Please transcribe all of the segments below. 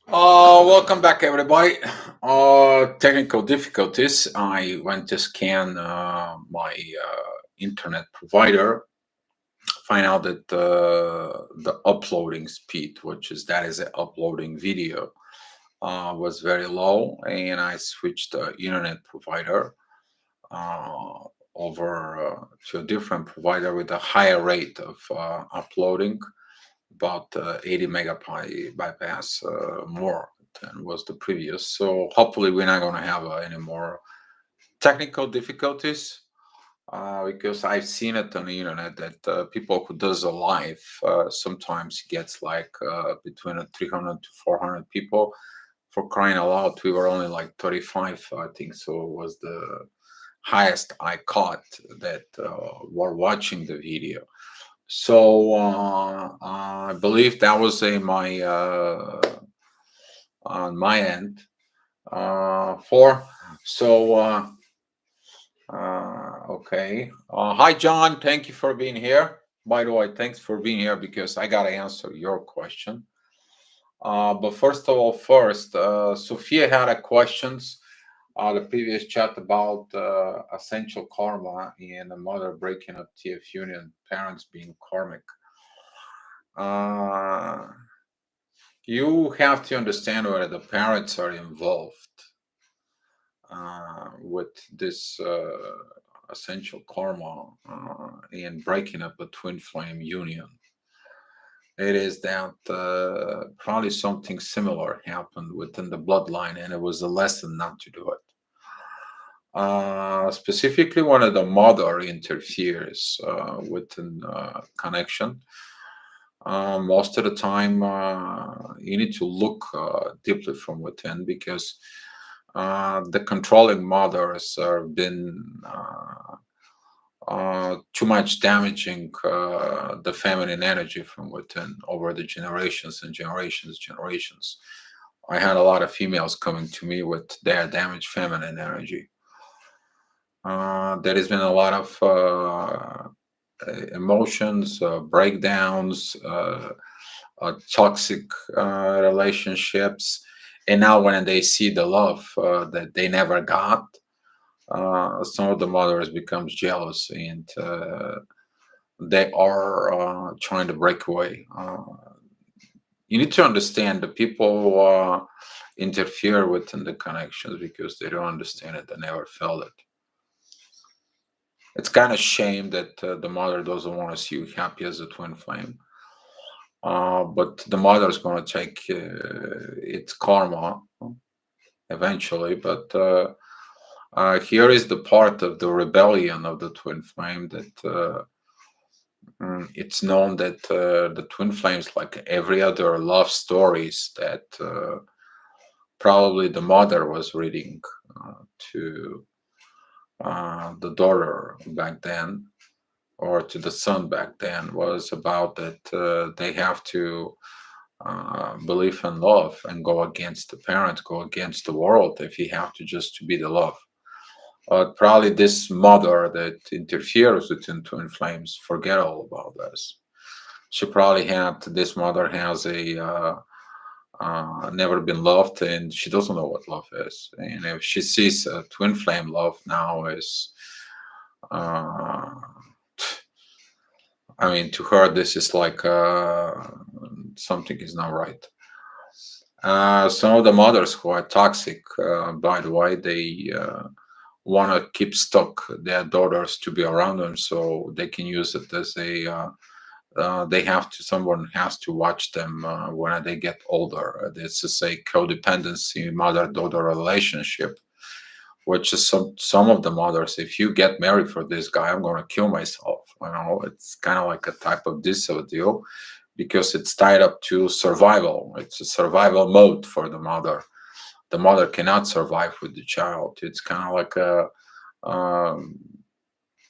Welcome back, everybody. Technical difficulties. I went to scan my internet provider, find out that the uploading speed, that is uploading video, was very low, and I switched the internet provider uh, over to a different provider with a higher rate of uploading, about 80 megabyte bypass more than was the previous. So hopefully we're not going to have any more technical difficulties, because I've seen it on the internet that people who does a live sometimes gets like between 300 to 400 people. For crying out loud, we were only like 35, I think. So it was the highest I caught that were watching the video. So I believe that was a my on my end for. So okay. Hi, John. Thank you for being here. By the way, thanks for being here because I gotta answer your question. But first of all, Sophia had a questions. The previous chat about essential karma and the mother breaking up TF union, parents being karmic. Uh, you have to understand whether the parents are involved with this essential karma in breaking up a twin flame union. It is that probably something similar happened within the bloodline, and it was a lesson not to do it. Specifically, when the mother interferes within connection, most of the time you need to look deeply from within because the controlling mothers have been too much damaging the feminine energy from within over the generations and generations. I had a lot of females coming to me with their damaged feminine energy. There has been a lot of emotions, breakdowns, toxic relationships, and now when they see the love that they never got, some of the mothers becomes jealous and they are trying to break away. You need to understand the people interfere within the connections because they don't understand it, they never felt it. It's kind of shame that the mother doesn't want to see you happy as a twin flame. But the mother is going to take its karma eventually. But here is the part of the rebellion of the twin flame that it's known that the twin flames, like every other love stories that probably the mother was reading to the daughter back then, or to the son back then, was about that they have to believe in love and go against the parents, go against the world if you have to just to be the love. Probably this mother that interferes with twin flames forget all about this. She probably had this mother has a never been loved and she doesn't know what love is. And if she sees a twin flame love now is uh, I mean, to her, this is like something is not right. Some of the mothers who are toxic, by the way, they want to keep stuck their daughters to be around them so they can use it as a. They have to. Someone has to watch them when they get older. This is a codependency mother-daughter relationship, which is some of the mothers. If you get married for this guy, I'm going to kill myself. You know, it's kind of like a type of this deal because it's tied up to survival. It's a survival mode for the mother. The mother cannot survive with the child. It's kind of like a um,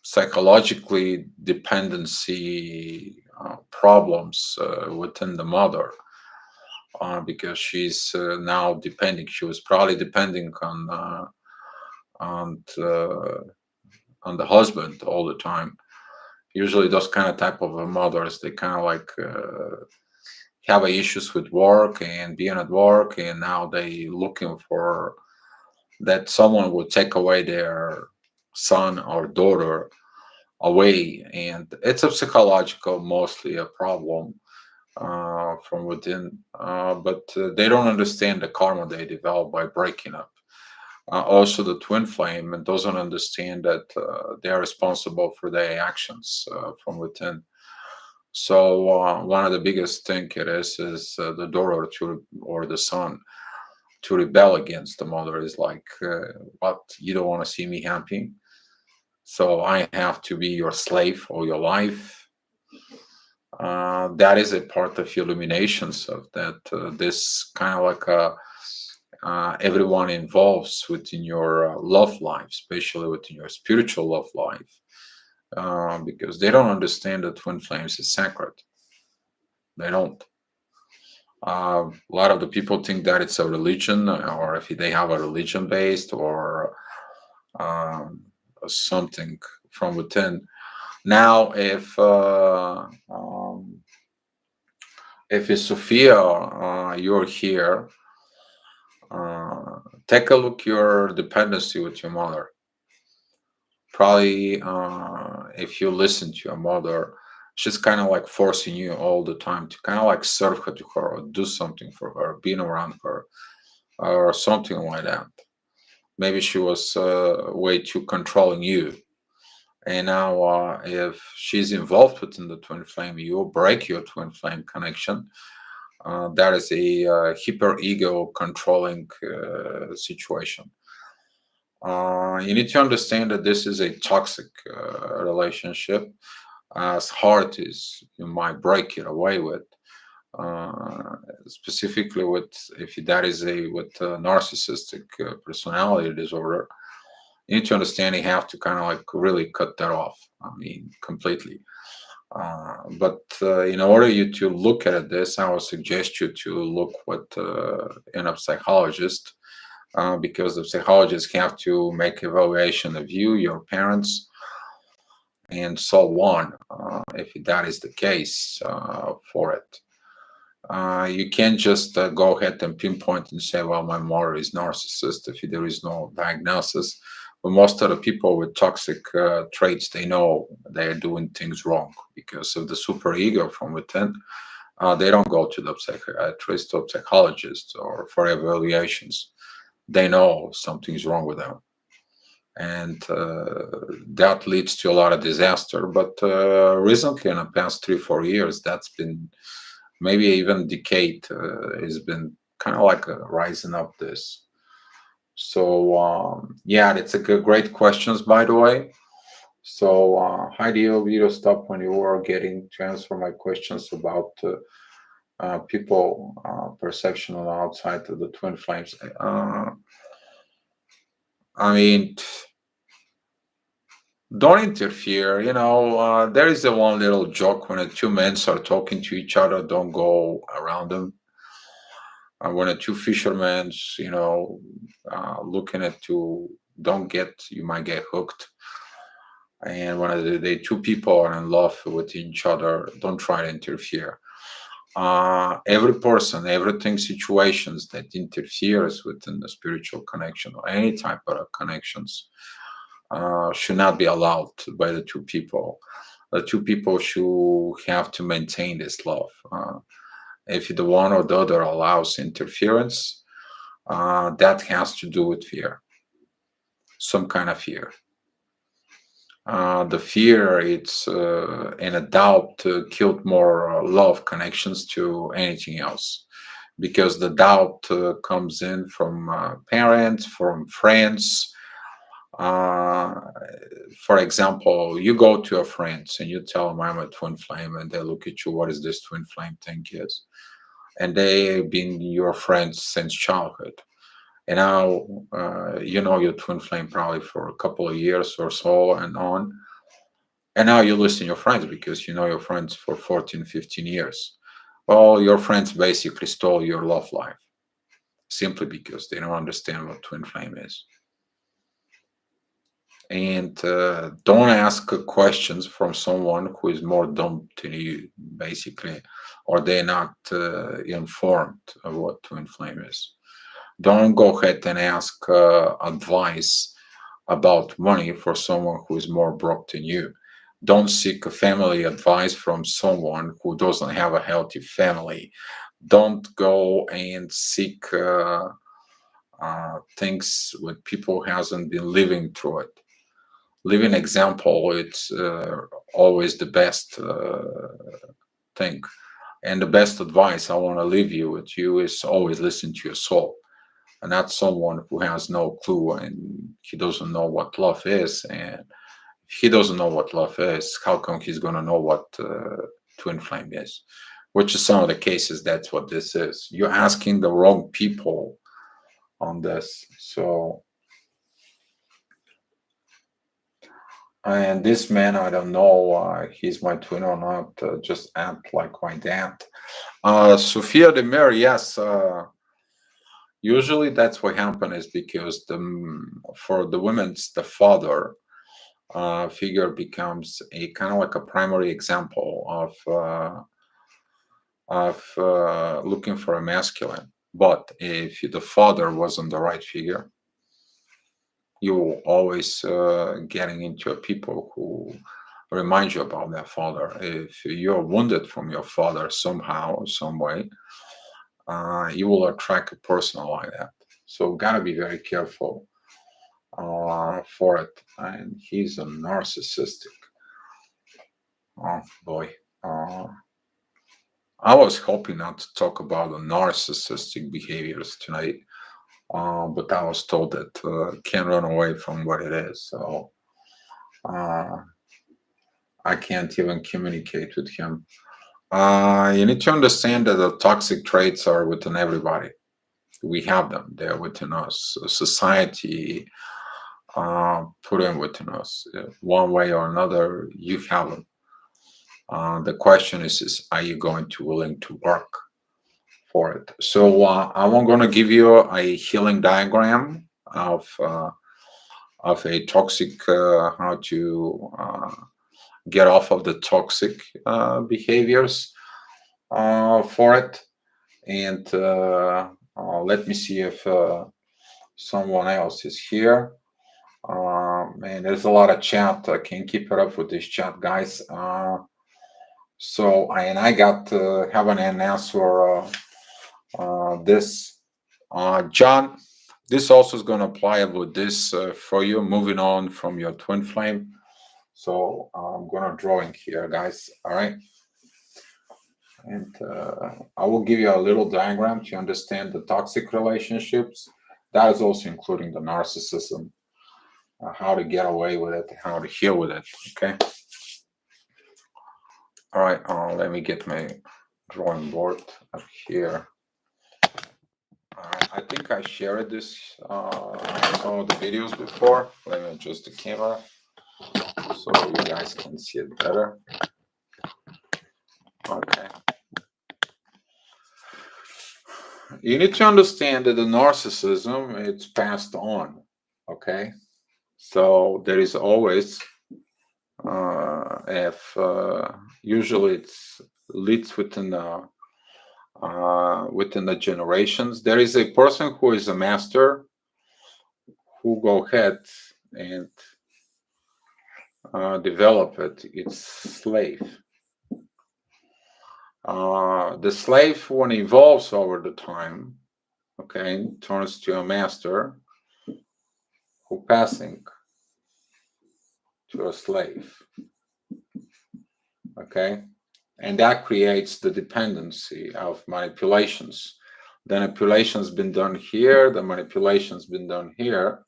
psychologically dependency problems within the mother because she's now depending. She was probably depending on on the husband all the time. Usually, those kind of type of mothers, they kind of like have issues with work and being at work, and now they looking for that someone would take away their son or daughter away, and it's a psychological mostly a problem from within, but they don't understand the karma they develop by breaking up. Also, the twin flame and doesn't understand that they are responsible for their actions from within. So one of the biggest thing it is the daughter to or the son to rebel against the mother is like, what, you don't want to see me happy, so I have to be your slave all your life. That is a part of illuminations of that. This kind of like everyone involves within your love life, especially within your spiritual love life, because they don't understand that twin flames is sacred. They don't. A lot of the people think that it's a religion, or if they have a religion based, or um, something from within. Now, if it's Sophia, you're here, uh, take a look your dependency with your mother. Probably, if you listen to your mother, she's kind of like forcing you all the time to kind of like serve her to her or do something for her, being around her, or something like that. Maybe she was way too controlling you. And now, if she's involved within the twin flame, you break your twin flame connection. That is a hyper ego controlling situation. You need to understand that this is a toxic relationship. As hard as you might break it away with, uh, specifically with if that is a with narcissistic personality disorder, you need to understand you have to kind of like really cut that off. I mean, completely. But in order you to look at this, I would suggest you to look with in a psychologist, because the psychologists have to make evaluation of you, your parents, and so on. If that is the case for it, you can't just go ahead and pinpoint and say, "Well, my mother is narcissist," if there is no diagnosis. But most of the people with toxic traits, they know they are doing things wrong because of the super ego from within. They don't go to the psychiatrist or psychologist or for evaluations. They know something's wrong with them, and that leads to a lot of disaster. But recently, in the past 3 4 years, that's been maybe even decade has been kind of like rising up this. So yeah, that's a great questions, by the way. So Heidi, video stop when you were getting to answer my questions about people perception on the outside of the twin flames. I mean, don't interfere. There is a one little joke when the two men are talking to each other. Don't go around them. When the two fishermen, looking at two, don't get, you might get hooked. And when the two people are in love with each other, don't try to interfere. Every person, everything, situations that interferes within the spiritual connection or any type of connections should not be allowed by the two people. The two people should have to maintain this love. If the one or the other allows interference, that has to do with fear, some kind of fear. The fear, it's in a doubt killed more love connections to anything else, because the doubt comes in from parents, from friends. Uh, for example, you go to a friends and you tell them I'm a twin flame, and they look at you, what is this twin flame thing is? And they've been your friends since childhood. And now you know your twin flame probably for a couple of years or so and on. And now you listen your friends because you know your friends for 14, 15 years. Well, your friends basically stole your love life simply because they don't understand what twin flame is. And don't ask questions from someone who is more dumb than you, basically, or they're not informed of what twin flame is. Don't go ahead and ask advice about money for someone who is more broke than you. Don't seek a family advice from someone who doesn't have a healthy family. Don't go and seek things with people who hasn't been living through it. Living example, it's always the best thing. And the best advice I want to leave you with you is always listen to your soul, and not someone who has no clue and he doesn't know what love is. And if he doesn't know what love is, how come he's going to know what twin flame is? Which is some of the cases, that's what this is. You're asking the wrong people on this. So, and this man, I don't know he's my twin or not, just act like my dad. Sophia de Mer, yes. Usually that's what happens is because for the women's, the father figure becomes a kind of like a primary example of looking for a masculine. But if the father wasn't the right figure, you always getting into a people who remind you about their father. If you're wounded from your father somehow, some way, you will attract a person like that. So gotta be very careful for it. And he's a narcissistic. Oh boy. I was hoping not to talk about the narcissistic behaviors tonight, but I was told that can't run away from what it is. So uh, I can't even communicate with him. You need to understand that the toxic traits are within everybody. We have them. They're within us. Society put them within us. One way or another, you have them. The question is are you going to willing to work for it? So I'm going to give you a healing diagram of a toxic, how to get off of the toxic behaviors for it. And let me see if someone else is here. And there's a lot of chat. I can't keep it up with this chat, guys. So, and I got haven't an answer this. John, this also is going to apply with this for you, moving on from your twin flame. So I'm going to draw in here, guys. All right. And I will give you a little diagram to understand the toxic relationships. That is also including the narcissism, how to get away with it, how to heal with it. Okay. All right. Let me get my drawing board up here. I think I shared this some of the videos before. Let me adjust the camera so you guys can see it better. Okay. You need to understand that the narcissism, it's passed on. Okay. So there is always, if usually it's leads within the generations. There is a person who is a master who go ahead and develop it. It's slave. The slave, when evolves over the time, okay, turns to a master who passing to a slave. Okay, and that creates the dependency of manipulations. The manipulation's been done here, the manipulation's been done here,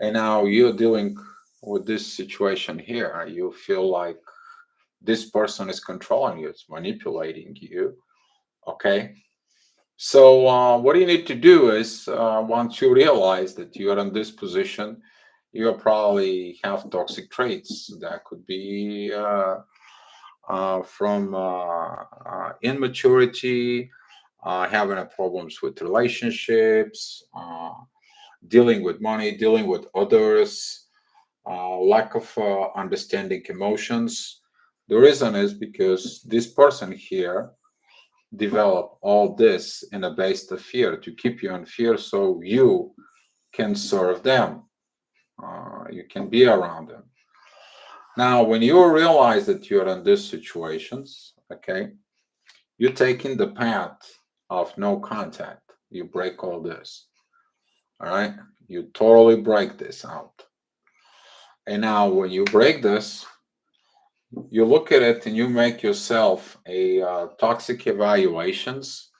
and now you're dealing with this situation here. You feel like this person is controlling you, it's manipulating you. Okay, so what you need to do is once you realize that you are in this position, you probably have toxic traits. That could be from immaturity, having problems with relationships, dealing with money, dealing with others, lack of understanding emotions. The reason is because this person here develop all this in a base of fear to keep you in fear so you can serve them. You can be around them. Now, when you realize that you're in these situations, okay, you're taking the path of no contact. You break all this. All right. You totally break this out. And now, when you break this, you look at it and you make yourself a toxic evaluations,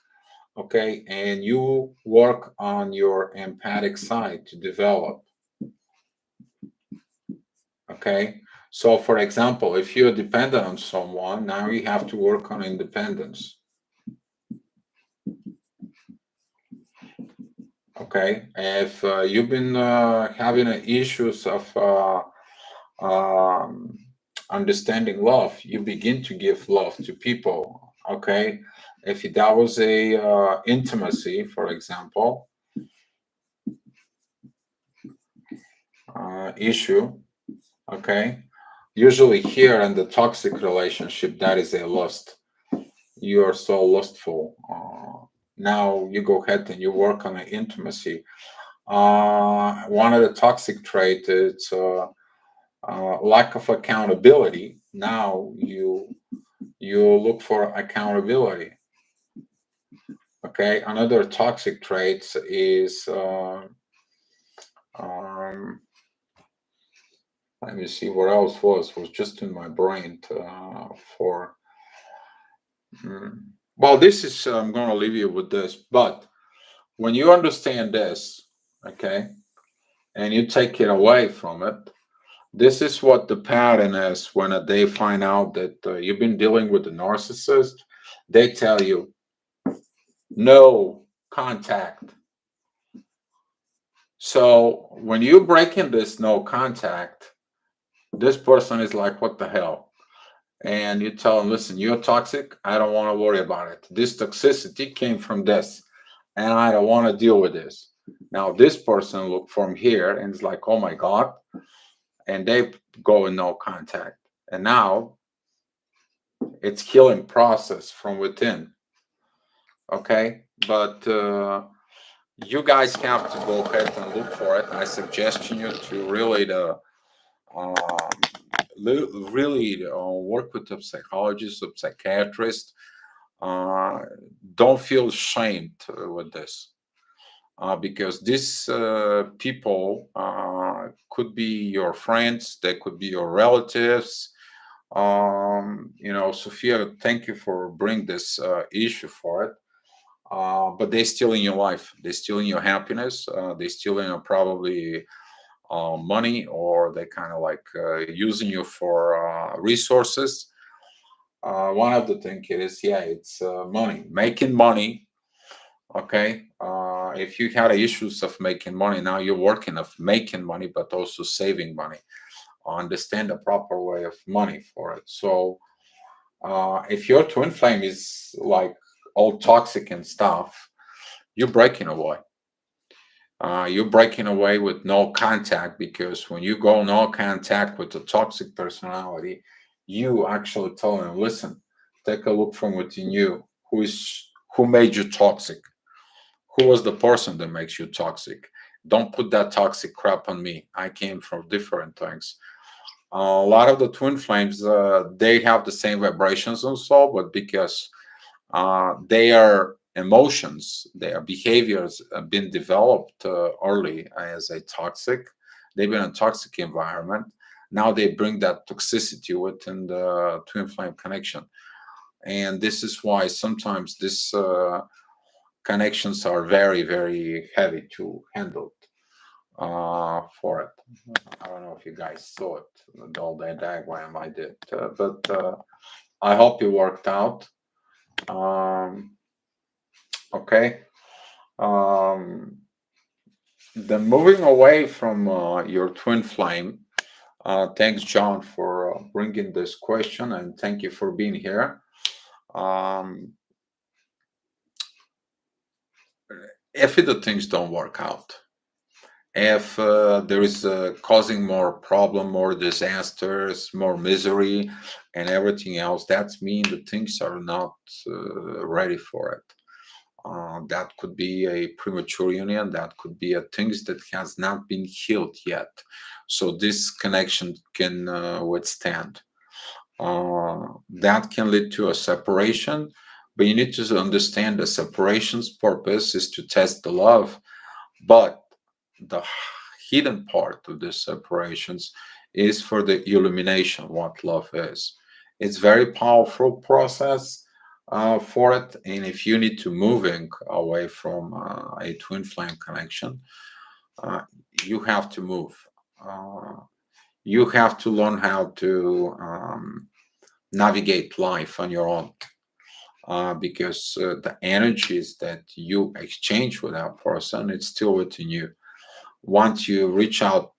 okay, and you work on your empathic side to develop, okay. So for example, if you're dependent on someone, now you have to work on independence, okay. If you've been having issues of um, understanding love, you begin to give love to people, okay. If that was a intimacy, for example, issue, okay, usually here in the toxic relationship, that is a lust. You are so lustful. Now you go ahead and you work on an intimacy. One of the toxic traits is lack of accountability. Now you look for accountability. Okay, another toxic trait is um, let me see what else was just in my brain for. Well, this is I'm going to leave you with this, but when you understand this, okay, and you take it away from it, this is what the pattern is when they find out that you've been dealing with a narcissist. They tell you no contact. So when you break in this no contact, this person is like, what the hell? And you tell them, listen, you're toxic. I don't want to worry about it. This toxicity came from this, and I don't want to deal with this. Now, this person look from here and is like, oh my God. And they go in no contact. And now it's healing process from within. Okay. But you guys have to go ahead and look for it. I suggest you to really um, really work with a psychologist, a psychiatrist. Uh, don't feel ashamed with this because these people could be your friends, they could be your relatives. Sophia, thank you for bringing this issue for it. But they're stealing your life, they're stealing your happiness, they're stealing your probably money, or they kind of like using you for resources. One of the things is, yeah, it's money, making money. Okay. If you had issues of making money, now you're working of making money, but also saving money. Understand the proper way of money for it. So if your twin flame is like all toxic and stuff, you're breaking away. You're breaking away with no contact, because when you go no contact with a toxic personality, you actually tell them, listen, take a look from within you. Who made you toxic? Who was the person that makes you toxic? Don't put that toxic crap on me. I came from different things. A lot of the twin flames, they have the same vibrations and so, but because their emotions, their behaviors have been developed early as a toxic. They've been in a toxic environment. Now they bring that toxicity within the twin flame connection, and this is why sometimes this connections are very, very heavy to handle for it. I don't know if you guys saw it, all that diagram I did, but I hope it worked out. Um, okay. Um, then moving away from your twin flame, thanks, John, for bringing this question, and thank you for being here. Um, if the things don't work out, If there is causing more problem, more disasters, more misery, and everything else, that means the things are not ready for it. That could be a premature union. That could be a things that has not been healed yet. So this connection can withstand. That can lead to a separation, but you need to understand the separation's purpose is to test the love, but the hidden part of the separations is for the illumination what love is. It's very powerful process for it, and if you need to moving away from a twin flame connection, uh, you have to move. You have to learn how to navigate life on your own, because the energies that you exchange with that person, it's still within you. Once you reach out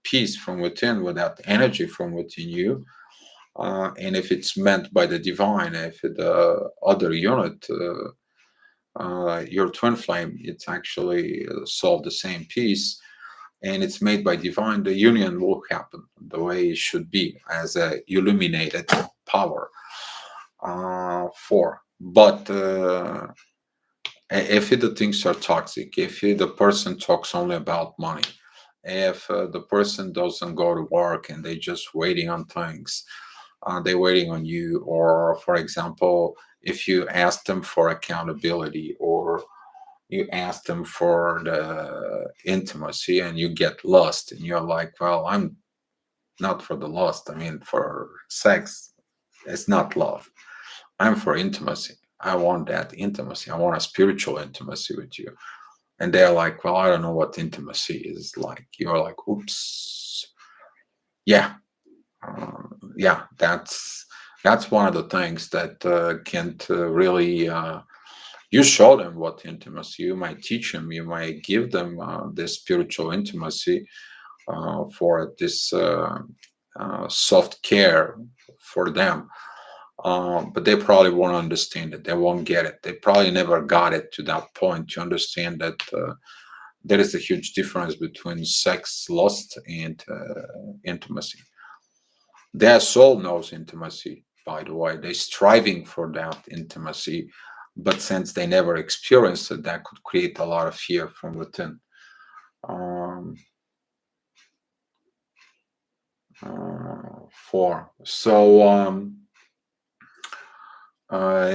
peace from within with that energy from within you, and if it's meant by the divine, if the other unit, your twin flame, it's actually solved the same piece, and it's made by divine, the union will happen the way it should be as a illuminated power for. But if the things are toxic, if the person talks only about money, if the person doesn't go to work and they just waiting on things, they're waiting on you, or for example, if you ask them for accountability, or you ask them for the intimacy and you get lost and you're like, well, I'm not for the lust, I mean for sex, it's not love, I'm for intimacy, I want that intimacy, I want a spiritual intimacy with you. And they're like, well, I don't know what intimacy is like. You're like, oops. Yeah. Yeah, that's one of the things that can't really you show them what intimacy, you might teach them, you might give them this spiritual intimacy for this soft care for them. But they probably won't understand it. They won't get it. They probably never got it to that point to understand that there is a huge difference between sex, lust, and intimacy. Their soul knows intimacy, by the way. They're striving for that intimacy, but since they never experienced it, that could create a lot of fear from within. Um, so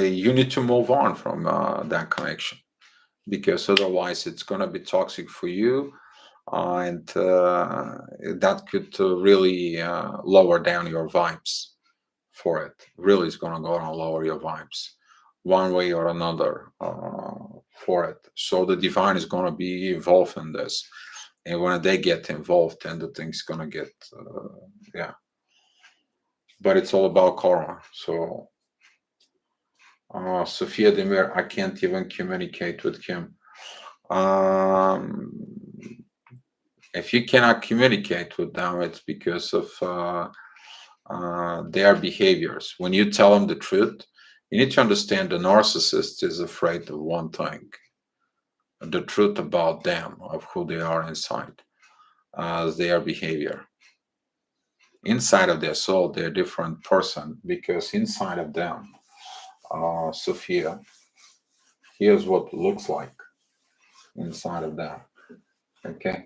you need to move on from that connection, because otherwise it's going to be toxic for you, and that could really lower down your vibes for it. Really, it's going to go and lower your vibes one way or another for it. So the divine is going to be involved in this, and when they get involved, then the thing's going to get yeah. But it's all about karma. So Sophia Demir, I can't even communicate with him. If you cannot communicate with them, it's because of their behaviors. When you tell them the truth, you need to understand the narcissist is afraid of one thing: the truth about them, of who they are inside, their behavior. Inside of their soul, they're a different person, because inside of them, Sophia, here's what it looks like inside of them. Okay.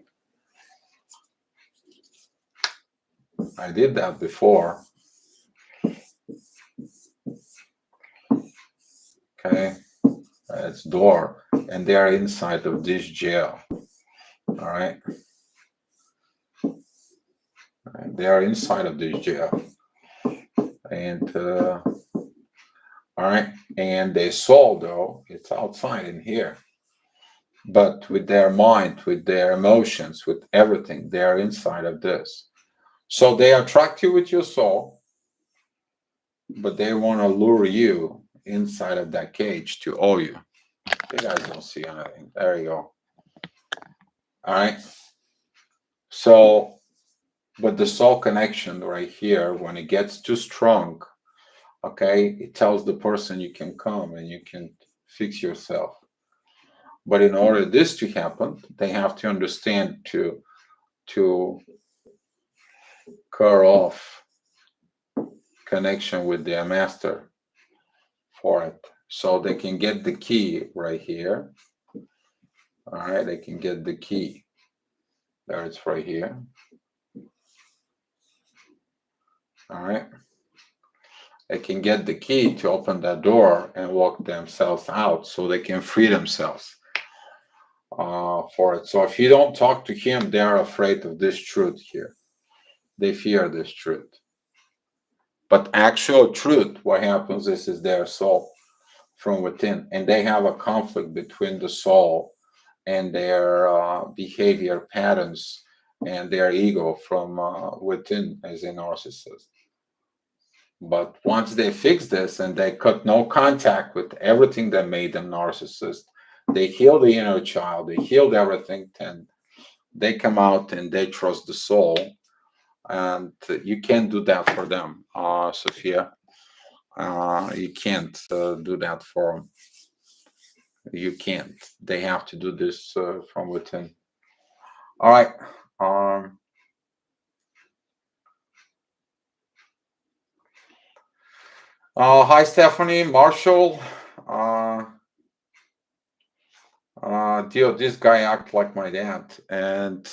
I did that before. Okay. It's door, and they are inside of this jail. All right. And they are inside of this jail. And all right. And their soul, though, it's outside in here. But with their mind, with their emotions, with everything, they are inside of this. So they attract you with your soul, but they want to lure you inside of that cage to owe you. You guys don't see anything. There you go. All right. So, but the soul connection right here, when it gets too strong, okay, it tells the person you can come and you can fix yourself. But in order this to happen, they have to understand to cut off connection with their master for it. So they can get the key right here. All right, they can get the key. There it's right here. All right. They can get the key to open that door and walk themselves out so they can free themselves for it. So if you don't talk to him, they are afraid of this truth here. They fear this truth. But actual truth, what happens is their soul from within, and they have a conflict between the soul and their behavior patterns and their ego from within as a narcissist. But once they fix this and they cut no contact with everything that made them narcissist, they heal the inner child, they healed everything, and they come out and they trust the soul. And you can't do that for them, Sophia. You can't do that for them. You can't. They have to do this from within. All right. Hi, Stephanie, Marshall. Dio, this guy act like my dad. And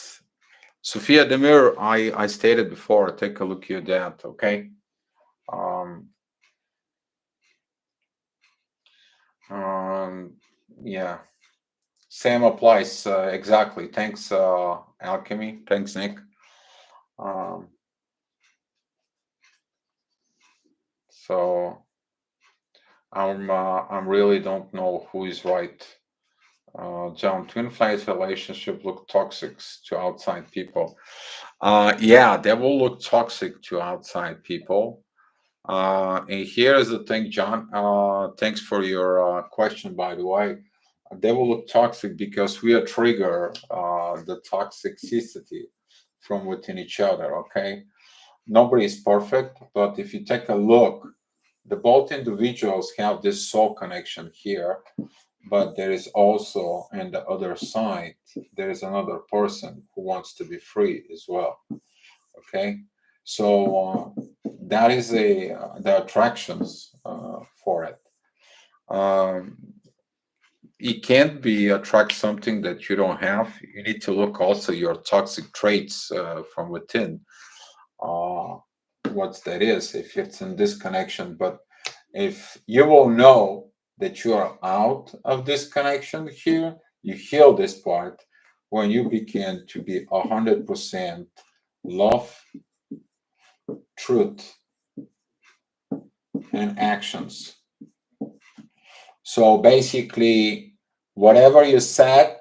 Sophia Demir, I stated before, take a look at your dad, okay? Yeah, same applies exactly. Thanks, Alchemy. Thanks, Nick. So I'm really don't know who is right. John, twin flames relationship look toxic to outside people. Yeah, they will look toxic to outside people. And here's the thing, John. Thanks for your question, by the way. They will look toxic because we are trigger the toxicity from within each other. Okay, nobody is perfect, but if you take a look, the both individuals have this soul connection here, but there is also on the other side there is another person who wants to be free as well. Okay, so that is the attractions for it. You can't be attract something that you don't have. You need to look also your toxic traits from within. What that is, if it's in this connection. But if you will know that you are out of this connection here, you heal this part when you begin to be 100% love, truth, and actions. So basically, whatever you said,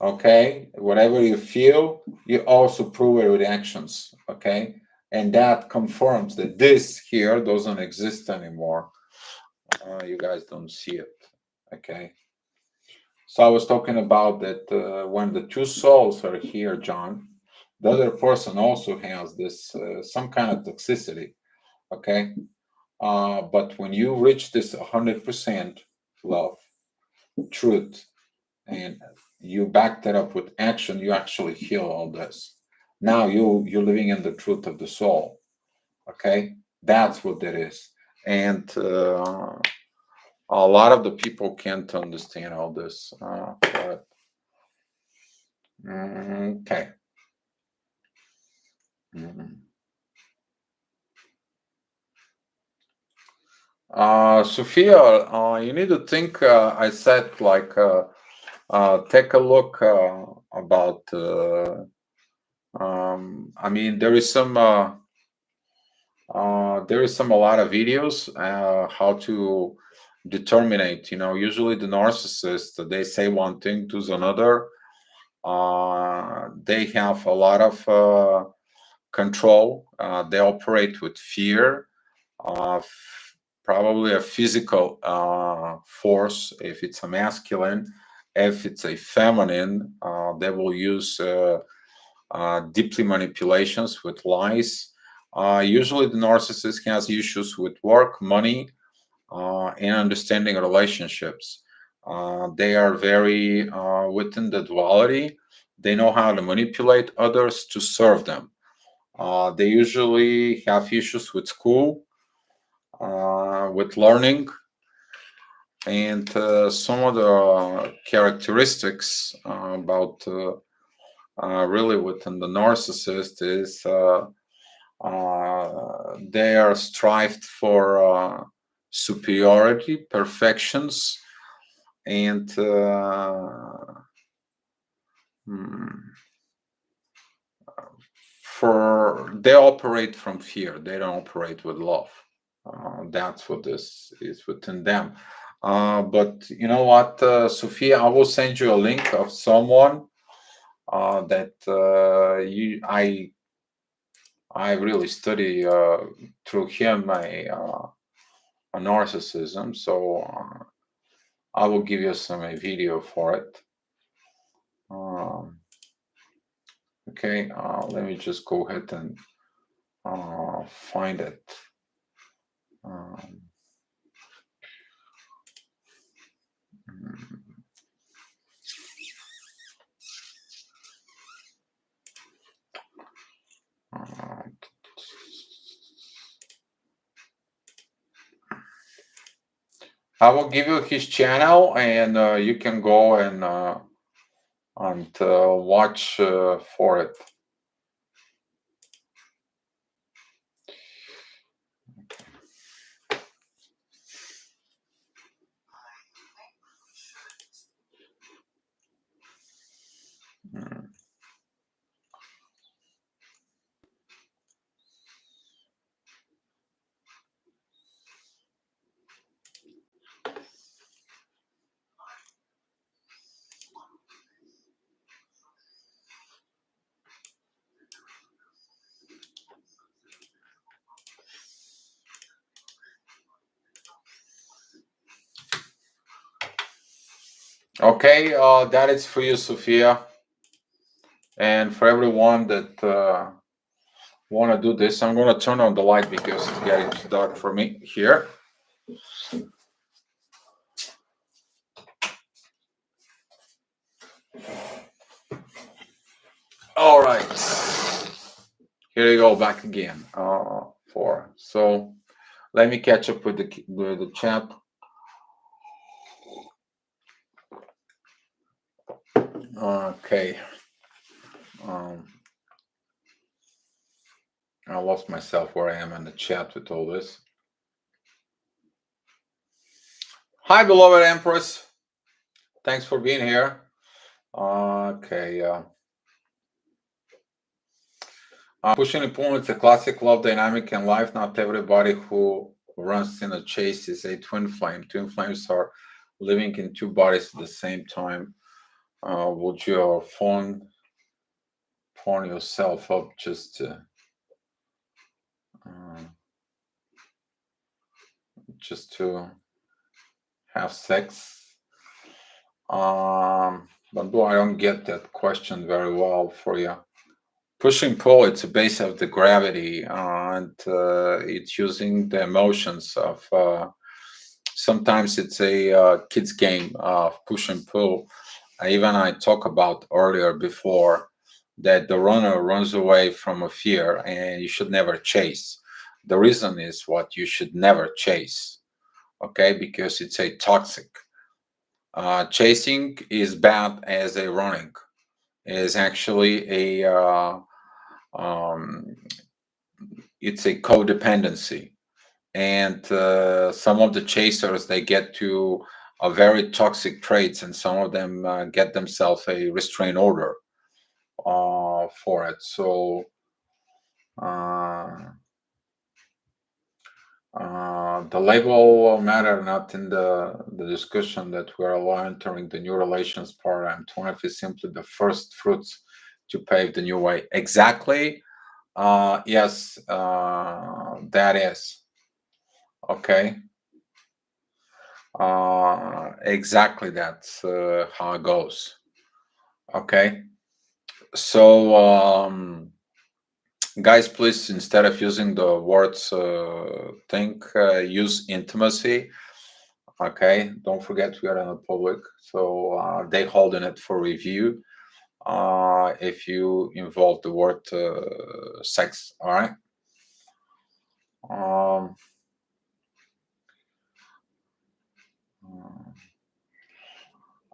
okay, whatever you feel, you also prove it with actions, okay? And that confirms that this here doesn't exist anymore. You guys don't see it, okay? So I was talking about that when the two souls are here, John, the other person also has this some kind of toxicity, okay? But when you reach this 100% love, truth, and you back that up with action, you actually heal all this. Now you're living in the truth of the soul. Okay, that's what that is. And a lot of the people can't understand all this. But, okay. Sophia, you need to think. I said like take a look about. I mean, there is some a lot of videos how to determinate. You know, usually the narcissist they say one thing, does another. They have a lot of control. They operate with fear, probably a physical force if it's a masculine. If it's a feminine, they will use deeply manipulations with lies. Usually, the narcissist has issues with work, money, and understanding relationships. They are very within the duality. They know how to manipulate others to serve them. They usually have issues with school, with learning, and some of the characteristics about really within the narcissist is they are strived for superiority, perfections, and for they operate from fear. They don't operate with love. That's what this is within them. But you know what, Sophia, I will send you a link of someone that I really study through him a narcissism. So I will give you some a video for it. Okay, let me just go ahead and find it. I will give you his channel, and you can go and watch for it. Okay, that is for you, Sophia, and for everyone that want to do this. I'm going to turn on the light because it's getting too dark for me here. All right, here you go, back again. So let me catch up with the chat. Okay. I lost myself where I am in the chat with all this. Hi, beloved Empress. Thanks for being here. Okay. Pushing and pulling, it's a classic love dynamic in life. Not everybody who runs in a chase is a twin flame. Twin flames are living in two bodies at the same time. Would you phone yourself up just to have sex? But I don't get that question very well for you. Pushing pull, it's a base of the gravity, and it's using the emotions of. Sometimes it's a kid's game of push and pull. Even I talked about earlier before that the runner runs away from a fear, and you should never chase. The reason is what you should never chase, okay? Because it's a toxic. Chasing is bad as a running. It is actually a it's a codependency, and some of the chasers, they get to a very toxic traits, and some of them get themselves a restraint order for it. So the label will matter not in the discussion that we're all entering the new relations paradigm. 20 is simply the first fruits to pave the new way. Exactly. Yes, that is. Okay. Exactly, that's how it goes. Okay. So, guys, please, instead of using the words think, use intimacy. Okay, don't forget we are in the public, so they holding it for review. If you involve the word sex, all right. Um,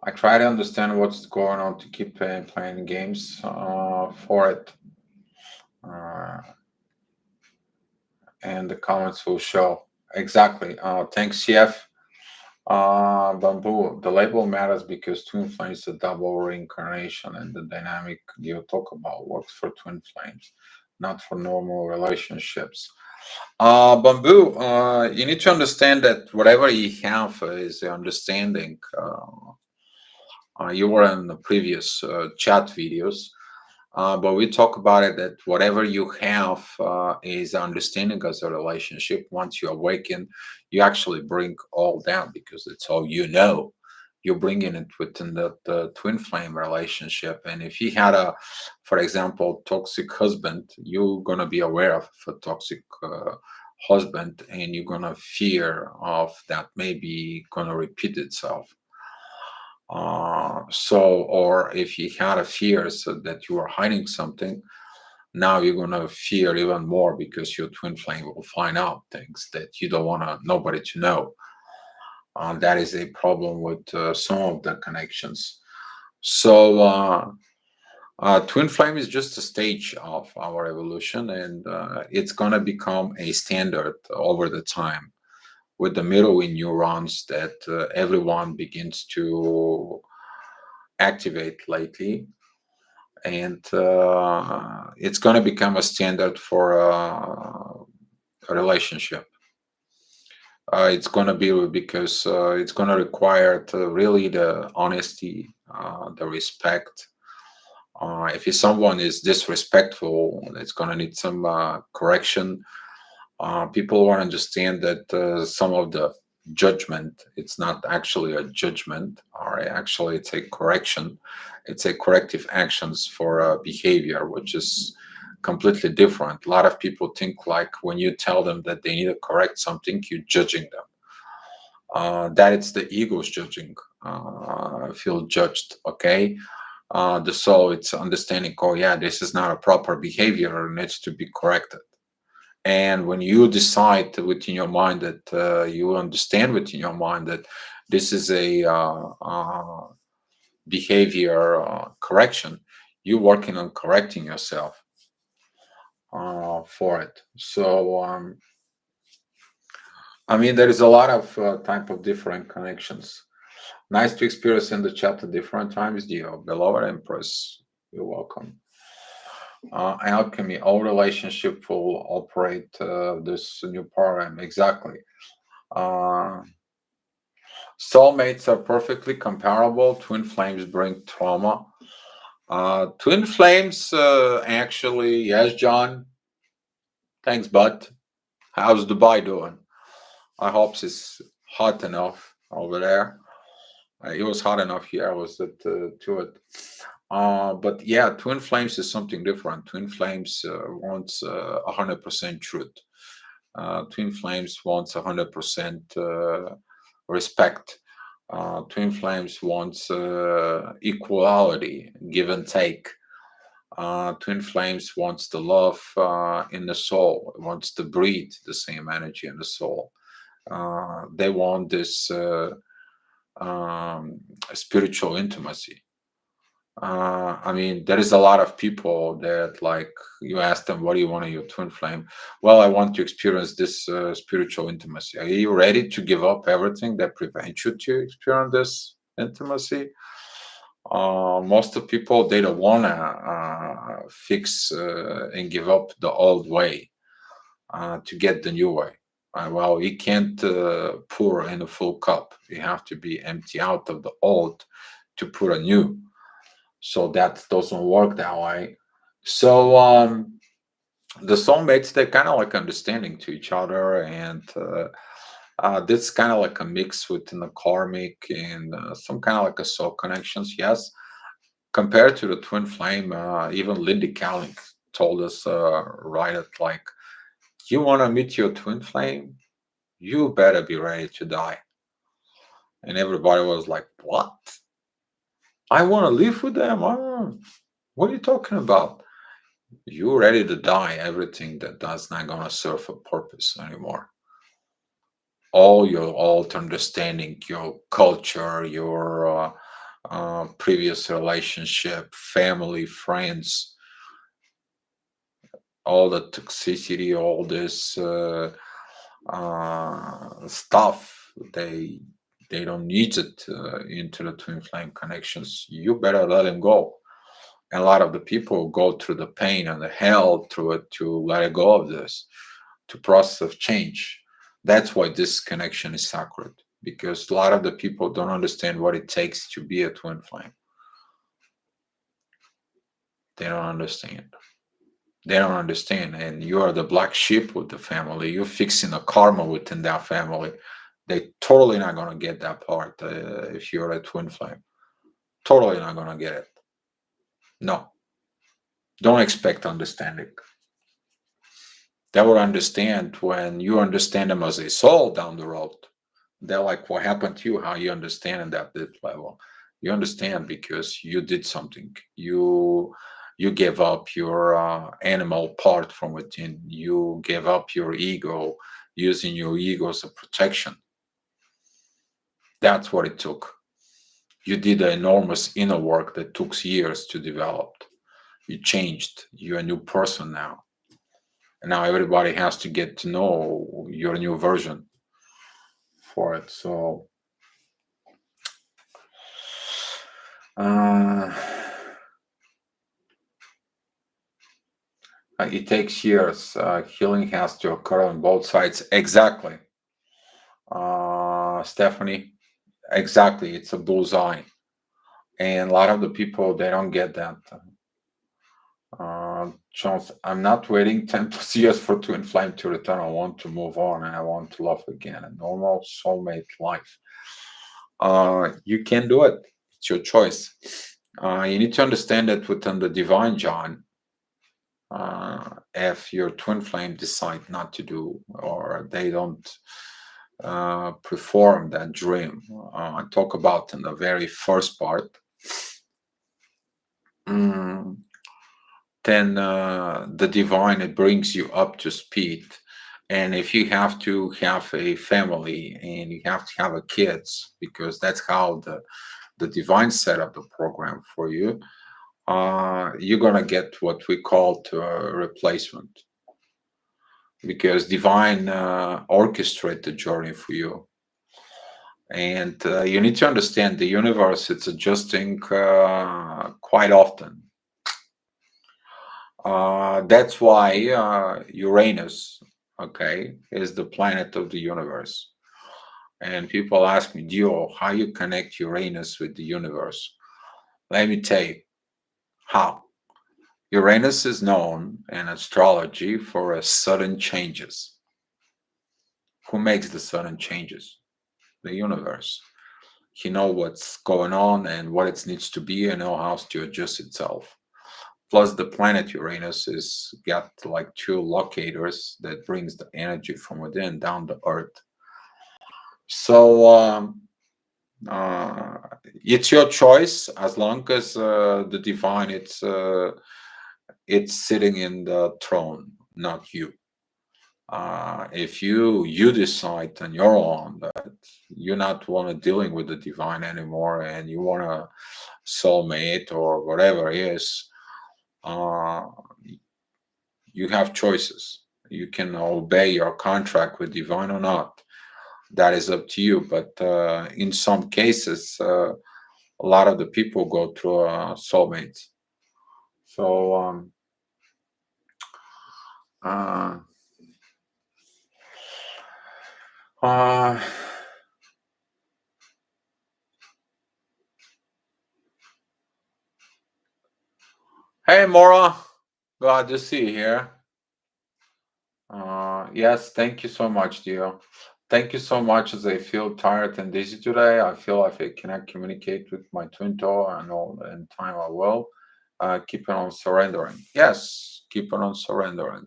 I try to understand what's going on to keep playing games for it, uh, and the comments will show exactly. Thanks, Chef. Bamboo. The label matters because twin flames is a double reincarnation, and the dynamic you talk about works for twin flames, not for normal relationships. Bamboo, you need to understand that whatever you have is the understanding. You were in the previous chat videos, but we talk about it that whatever you have is understanding as a relationship. Once you awaken, you actually bring all down because it's all you know. You're bringing it within the twin flame relationship. And if he had a, for example, toxic husband, you're going to be aware of a toxic husband and you're going to fear of that maybe going to repeat itself. Or if you had a fear so that you are hiding something, now you're gonna fear even more because your twin flame will find out things that you don't want nobody to know. That is a problem with some of the connections. So twin flame is just a stage of our evolution, and it's gonna become a standard over the time with the mirror neurons that everyone begins to activate lately, and it's going to become a standard for a relationship. It's going to be because it's going to require really the honesty, the respect. If someone is disrespectful, it's going to need some correction. People want to understand that some of the judgment, it's not actually a judgment, or actually it's a correction. It's a corrective actions for behavior, which is completely different. A lot of people think like when you tell them that they need to correct something, you're judging them. That it's the ego's judging. Feel judged, okay? The soul, it's understanding, oh yeah, this is not a proper behavior, it needs to be corrected. And when you decide within your mind that you understand within your mind that this is a behavior correction, you're working on correcting yourself for it. So, I mean, there is a lot of type of different connections. Nice to experience in the chat at different times, Dio. Beloved Empress, you're welcome. Alchemy, all relationship will operate this new paradigm. Exactly. Uh, Soulmates are perfectly comparable. Twin flames bring trauma. Twin flames, actually, yes, John. Thanks, bud. How's Dubai doing? I hope it's hot enough over there. It was hot enough here. I was to it. But yeah, twin flames is something different. Twin flames wants 100% truth. Twin flames wants 100% respect. Twin flames wants equality, give and take. Twin flames wants the love in the soul. It wants to breathe the same energy in the soul. They want this spiritual intimacy. I mean, there is a lot of people that, like, you ask them, what do you want in your twin flame? Well, I want to experience this spiritual intimacy. Are you ready to give up everything that prevents you to experience this intimacy? Most of people, they don't want to fix and give up the old way to get the new way. Well, you can't pour in a full cup. You have to be empty out of the old to put a new. So that doesn't work that way. So the soulmates, they're kind of like understanding to each other, and this kind of like a mix within the karmic and some kind of like a soul connections. Yes, compared to the twin flame, even Lindy Kaling told us right at like, you want to meet your twin flame, you better be ready to die. And everybody was like, what? I want to live with them? What are you talking about? You're ready to die. Everything that does not going to serve a purpose anymore. All your old understanding, your culture, your previous relationship, family, friends, all the toxicity, all this stuff, they don't need it into the twin flame connections. You better let them go. And a lot of the people go through the pain and the hell through it to let it go of this, to process of change. That's why this connection is sacred, because a lot of the people don't understand what it takes to be a twin flame. They don't understand. They don't understand. And you are the black sheep with the family. You're fixing a karma within that family. They totally not going to get that part if you're a twin flame. Totally not going to get it. No. Don't expect understanding. They will understand when you understand them as a soul down the road. They're like, what happened to you? How you understand in that deep level? You understand because you did something. You gave up your animal part from within. You gave up your ego, using your ego as a protection. That's what it took. You did the enormous inner work that took years to develop. You changed. You're a new person now. And now everybody has to get to know your new version for it. So uh, it takes years. Healing has to occur on both sides. Exactly. Stephanie, exactly. It's a bullseye. And a lot of the people, they don't get that. Jones, I'm not waiting 10 plus years for twin flame to return. I want to move on and I want to love again. A normal soulmate life. You can do it. It's your choice. You need to understand that within the divine, John, if your twin flame decide not to do or they don't perform that dream, I talk about in the very first part, then the divine, it brings you up to speed. And if you have to have a family and you have to have a kids, because that's how the divine set up the program for you, you're gonna get what we call a replacement, because divine orchestrate the journey for you. And you need to understand the universe, it's adjusting quite often. That's why Uranus, okay, is the planet of the universe. And people ask me, Dio, how you connect Uranus with the universe? Let me tell you how. Uranus is known in astrology for sudden changes. Who makes the sudden changes? The universe. He knows what's going on and what it needs to be and know how to adjust itself. Plus, the planet Uranus is got like two locators that brings the energy from within down to Earth. So it's your choice as long as the divine it's sitting in the throne, not you. If you decide on your own that you're not want to dealing with the divine anymore and you want a soulmate or whatever it is, uh, you have choices. You can obey your contract with divine or not. That is up to you. But in some cases, a lot of the people go through soulmates. So uh, uh, hey, Mora, glad to see you here. Yes, thank you so much, Dio. Thank you so much. As I feel tired and dizzy today, I feel like I cannot communicate with my twin toe. I know in time I will. Keep on surrendering. Yes, keep on surrendering.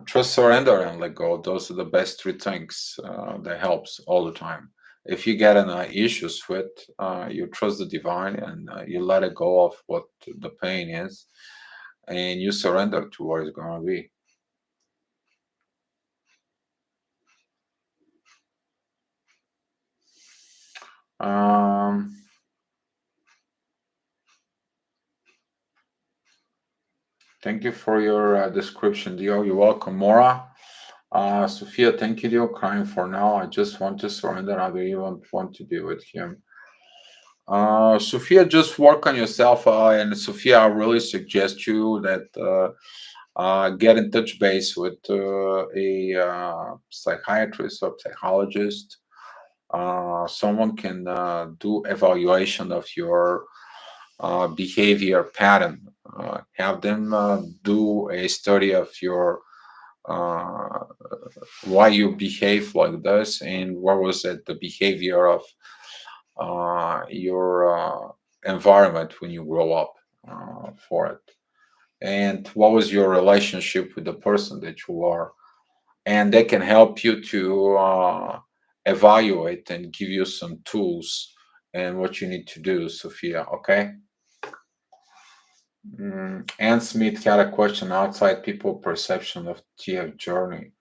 Trust, surrender, and let go. Those are the best three things that helps all the time. If you get in issues with, you trust the divine and you let it go of what the pain is, and you surrender to what it's going to be. Um, Thank you for your description, Dio. You're welcome, Mora. Sophia, thank you, Dio. Crying for now. I just want to surrender. I don't even want to be with him. Sophia, just work on yourself. And Sophia, I really suggest you that get in touch base with a psychiatrist or psychologist. Someone can do evaluation of your behavior pattern. Have them do a study of your uh, why you behave like this and what was it the behavior of your environment when you grow up for it, and what was your relationship with the person that you are, and they can help you to evaluate and give you some tools and what you need to do, Sophia. Okay. Ann Smith had a question: outside people perception of TF journey.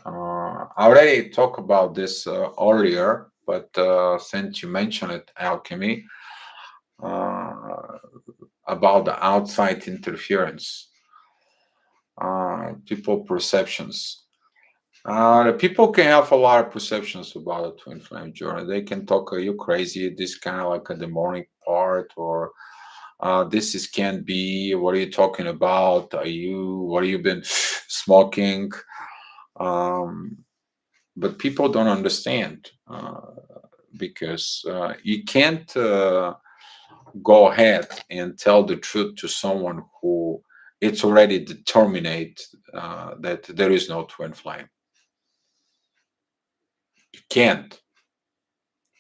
I already talked about this earlier, but since you mentioned it, alchemy, uh, about the outside interference, people perceptions. The people can have a lot of perceptions about the twin flame journey. They can talk, "Are you crazy? This kind of like a demonic part," or this is can't be. What are you talking about? What have you been smoking? Um, but people don't understand because you can't go ahead and tell the truth to someone who it's already determined that there is no twin flame. You can't.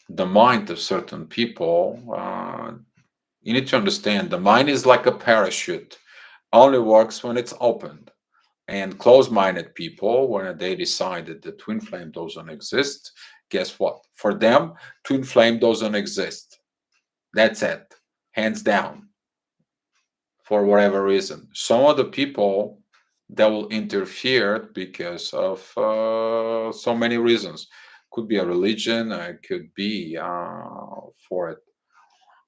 The mind of certain people, you need to understand the mind is like a parachute, only works when it's opened. And closed-minded people, when they decide that the twin flame doesn't exist, guess what? For them, twin flame doesn't exist. That's it, hands down, for whatever reason. Some of the people that will interfere because of so many reasons. Could be a religion, could be for it.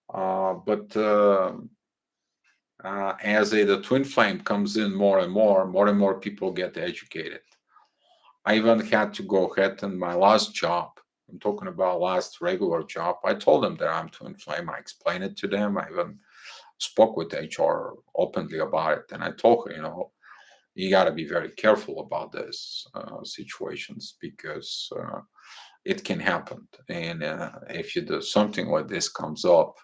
But as the twin flame comes in more and more people get educated. I even had to go ahead in my last job. I'm talking about last regular job. I told them that I'm twin flame. I explained it to them. I even spoke with HR openly about it, and I told her, you got to be very careful about this situations because it can happen. And if you do something like this comes up,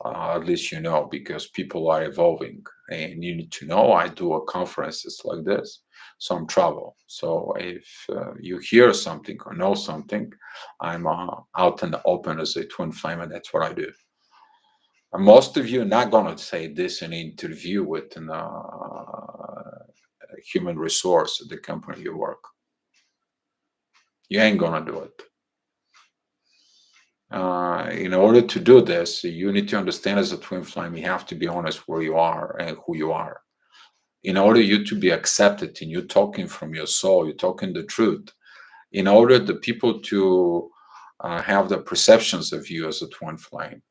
at least because people are evolving and you need to know. I do a conferences like this, some travel. So if you hear something or know something, I'm out in the open as a twin flame, and that's what I do. And most of you are not going to say this in an interview with an human resource at the company you work. You ain't going to do it. In order to do this, you need to understand as a twin flame, you have to be honest where you are and who you are. In order you to be accepted and you're talking from your soul, you're talking the truth, in order the people to have the perceptions of you as a twin flame,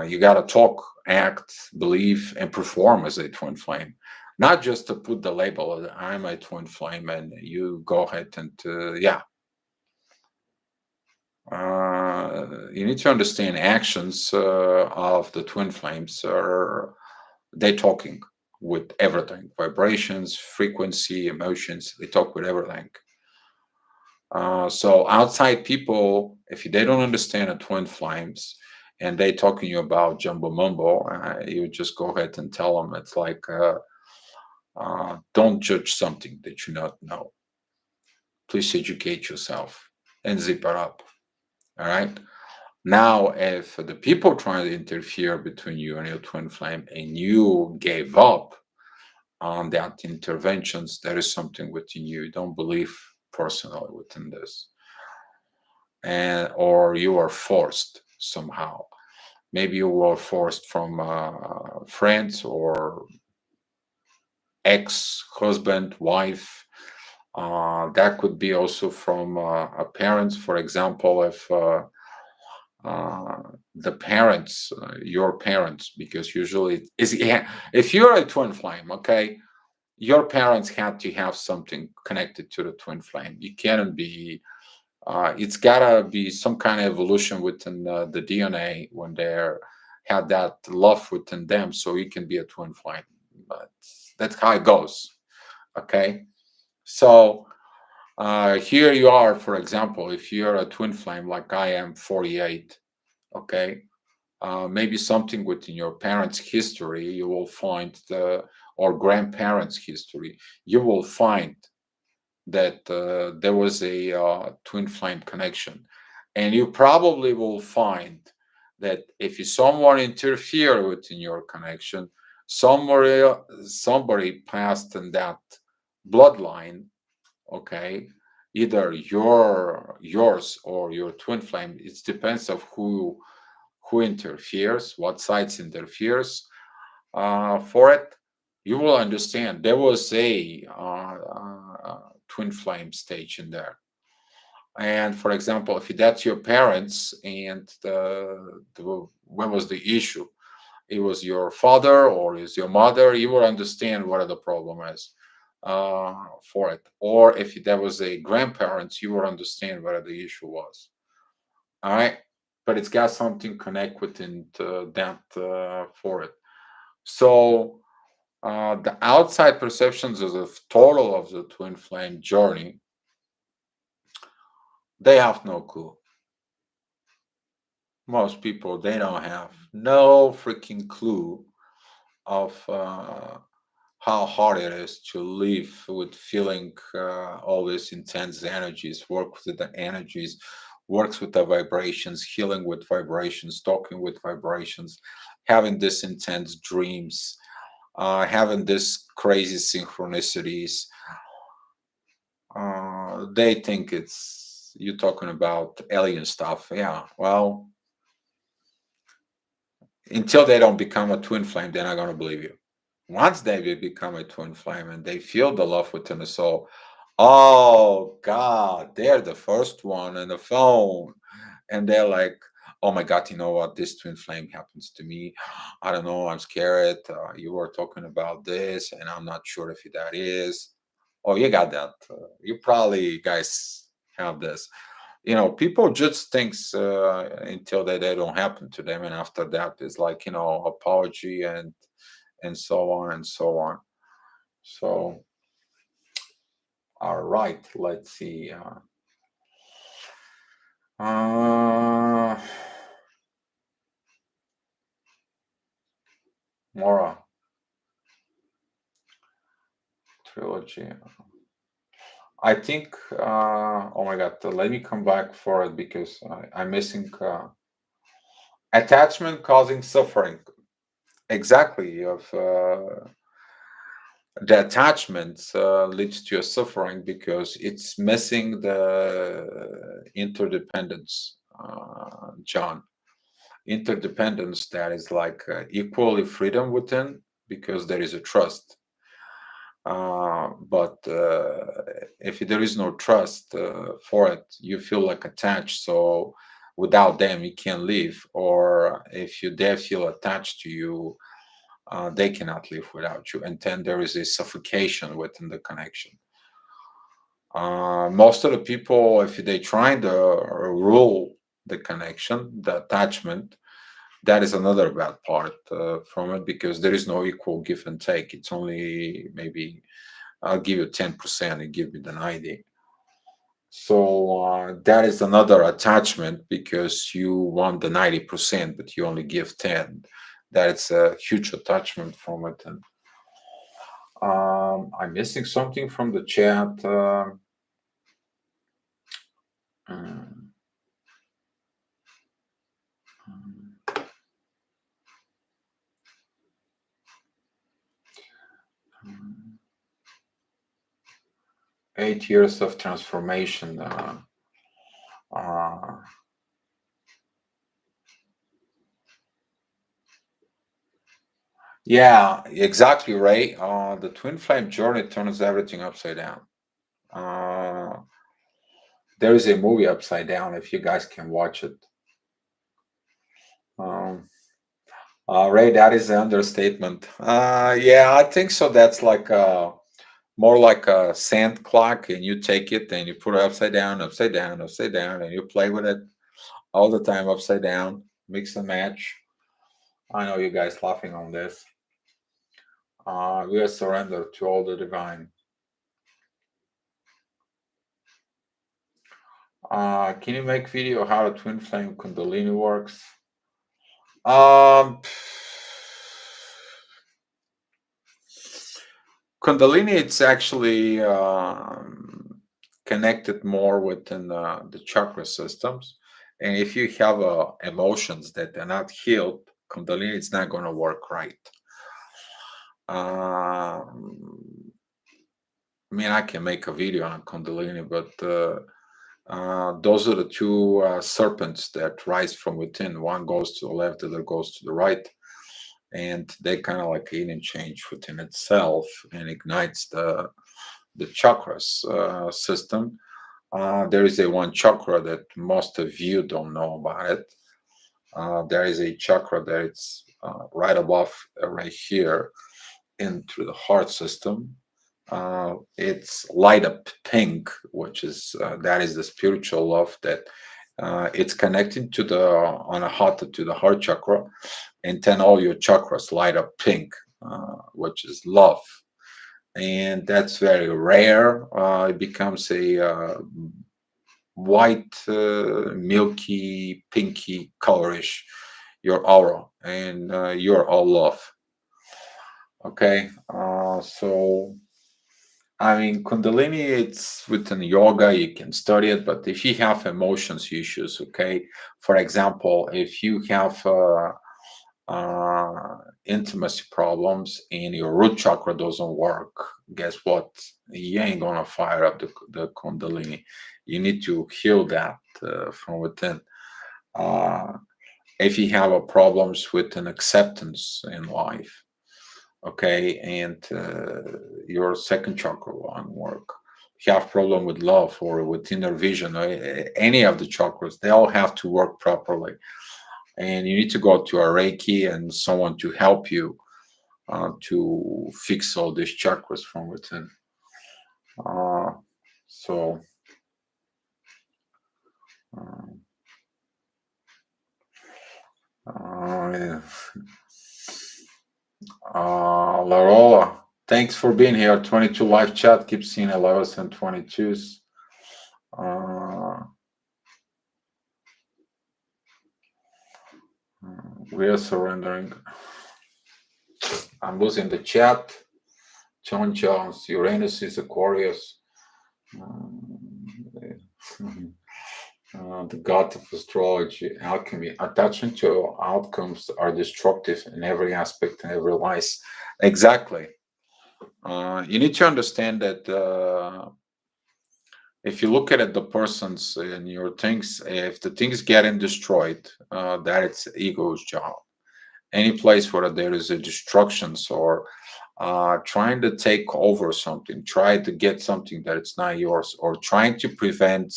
you got to talk, act, believe, and perform as a twin flame. Not just to put the label of I'm a twin flame and you go ahead and you need to understand actions of the twin flames are they talking with everything, vibrations, frequency, emotions, they talk with everything. So outside people, if they don't understand the twin flames and they talking you about jumbo mumbo, you just go ahead and tell them it's like don't judge something that you not know. Please educate yourself and zip it up. All right. Now, if the people trying to interfere between you and your twin flame and you gave up, on that interventions. There is something within you. You don't believe personally within this, and or you are forced somehow. Maybe you were forced from friends or ex-husband, wife. That could be also from a parents, for example, if uh, the parents, your parents, because usually is yeah, if you're a twin flame, okay, your parents had to have something connected to the twin flame. You can't be. It's gotta be some kind of evolution within the DNA when they're had that love within them, so you can be a twin flame. But that's how it goes. Okay, so here you are, for example, if you're a twin flame like I am, 48. Okay, maybe something within your parents' history, you will find or grandparents' history, you will find that there was a twin flame connection. And you probably will find that if someone interfere within your connection, somebody passed in that bloodline, okay, either yours or your twin flame. It depends of who interferes, what sides interferes for it. You will understand there was a twin flame stage in there. And for example, if that's your parents and what was the issue? It was your father or is your mother, you will understand what the problem is for it. Or if that was a grandparents, you will understand what the issue was. All right. But it's got something connect within that for it. So the outside perceptions of the total of the twin flame journey, they have no clue. Most people, they don't have no freaking clue of how hard it is to live with feeling all these intense energies, work with the energies, works with the vibrations, healing with vibrations, talking with vibrations, having this intense dreams, having this crazy synchronicities. They think it's you talking about alien stuff. Yeah, well, until they don't become a twin flame, they're not going to believe you. Once they become a twin flame and they feel the love within the soul, oh God, they're the first one on the phone. And they're like, oh my God, you know what? This twin flame happens to me. I don't know. I'm scared. You were talking about this, and I'm not sure if that is. Oh, you got that. You probably guys have this. People just thinks until they don't happen to them, and after that, it's like apology and so on and so on. So, all right, let's see. Uh, Mora trilogy. I think. Oh my God! Let me come back for it because I'm missing attachment causing suffering. Exactly. Of the attachment leads to a suffering because it's missing the interdependence, John. Interdependence that is like equally freedom within because there is a trust. But if there is no trust for it, you feel like attached. So without them, you can't live. Or if they feel attached to you, they cannot live without you. And then there is a suffocation within the connection. Most of the people, if they try to rule the connection, the attachment, that is another bad part from it because there is no equal give and take. It's only maybe I'll give you 10% and give me the 90. So that is another attachment because you want the 90%, but you only give 10. That's a huge attachment from it. And I'm missing something from the chat. Um, 8 years of transformation. Yeah, exactly, Ray. The twin flame journey turns everything upside down. There is a movie Upside Down if you guys can watch it. Um, Ray, that is an understatement. Yeah, I think so. That's like more like a sand clock, and you take it and you put it upside down, upside down, upside down, and you play with it all the time upside down, mix and match. I know you guys laughing on this. We are surrendered to all the divine. Can you make video how the twin flame Kundalini works? Kundalini, it's actually connected more within the chakra systems. And if you have emotions that are not healed, Kundalini is not going to work right. I mean, I can make a video on Kundalini, but those are the two serpents that rise from within. One goes to the left, the other goes to the right. And they kind of like interchange within itself and ignites the chakras system. There is a one chakra that most of you don't know about it. There is a chakra that it's right above, right here, into the heart system. It's light up pink, which is that is the spiritual love that it's connected to the on a heart to the heart chakra, and then all your chakras light up pink, which is love, and that's very rare. It becomes a white, milky, pinky colorish, your aura, and you're all love. Okay, so I mean, Kundalini, it's within yoga, you can study it, but if you have emotions issues, okay, for example, if you have intimacy problems and your root chakra doesn't work, guess what? You ain't gonna fire up the Kundalini. You need to heal that from within. Uh, if you have problems with an acceptance in life, okay, and your second chakra won't work. If you have problem with love or with inner vision, or any of the chakras, they all have to work properly. And you need to go to a Reiki and someone to help you to fix all these chakras from within. Uh, so, yeah. Larola, thanks for being here. 22 live chat. Keep seeing 11s and 22s. We are surrendering. I'm losing the chat. John Jones, Uranus is Aquarius. The god of astrology, alchemy, attachment to outcomes are destructive in every aspect and every life. Exactly. You need to understand that if you look at it, the persons and your things, if the things getting destroyed, that it's ego's job. Any place where there is a destructions or trying to take over something, try to get something that it's not yours, or trying to prevent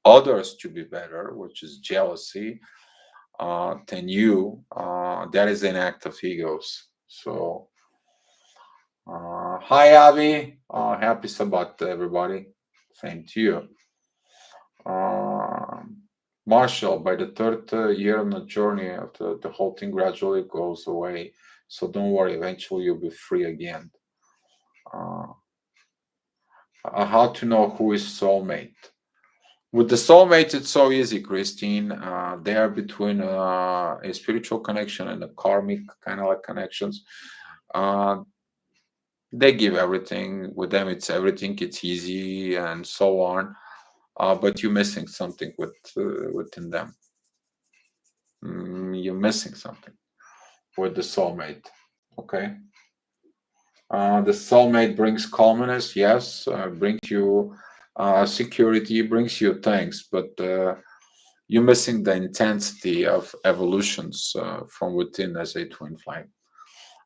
others to be better, which is jealousy, than you, that is an act of egos. So, hi, Avi. Happy Sabbath, everybody. Same to you. Marshall, by the third year on the journey, the whole thing gradually goes away. So don't worry, eventually you'll be free again. How to know who is soulmate? With the soulmate, it's so easy, Christine. They are between a spiritual connection and a karmic kind of like connections. They give everything. With them, it's everything. It's easy and so on. But you're missing something within them. You're missing something with the soulmate. Okay. The soulmate brings calmness, yes, brings you security, brings you things, but you're missing the intensity of evolutions from within as a twin flame.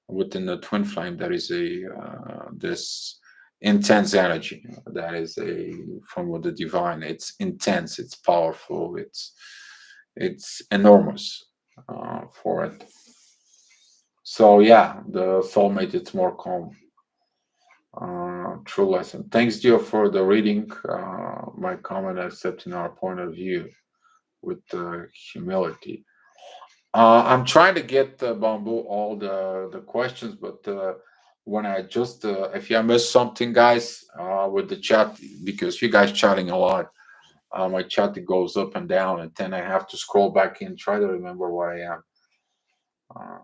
Within the twin flame, there is a this intense energy that is a from the divine. It's intense, it's powerful, it's enormous for it. So yeah, the soulmate, it's more calm. True lesson. Thanks, Dio, for the reading. My comment, accepting our point of view with humility. I'm trying to get Bamboo all the questions, but when I just if I miss something, guys, with the chat, because you guys chatting a lot, my chat goes up and down, and then I have to scroll back in, try to remember where I am. Uh,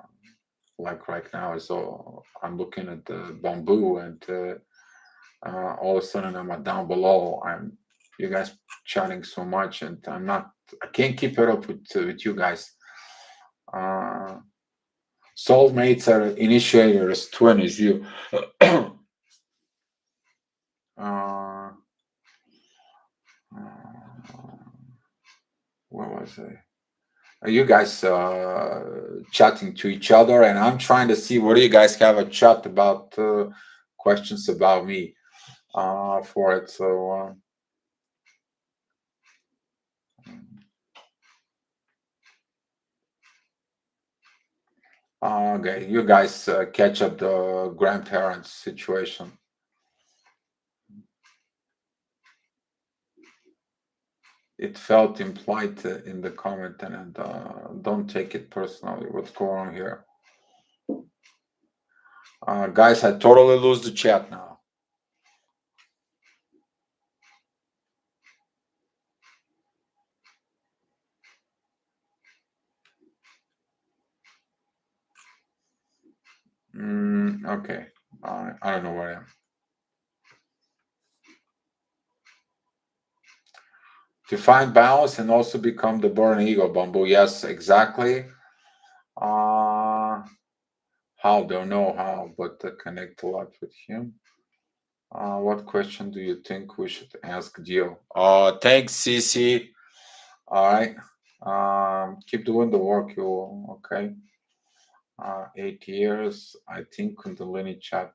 like right now, so I'm looking at the Bamboo, and all of a sudden I'm down below. I'm you guys chatting so much, and I can't keep it up with you guys. Uh, Soulmates are initiators, twin is you. uh, what was it? Are you guys chatting to each other? And I'm trying to see what do you guys have a chat about, questions about me for it. So, okay, you guys catch up the grandparents situation. It felt implied in the comment, and don't take it personally. What's going on here? Guys, I totally lose the chat now. Okay. I don't know where I am. To find balance and also become the born ego, Bamboo. Yes, exactly. How? Don't know how, but connect a lot with him. What question do you think we should ask Dio? Thanks, CC. All right. Keep doing the work, you okay? 8 years. I think Kundalini chat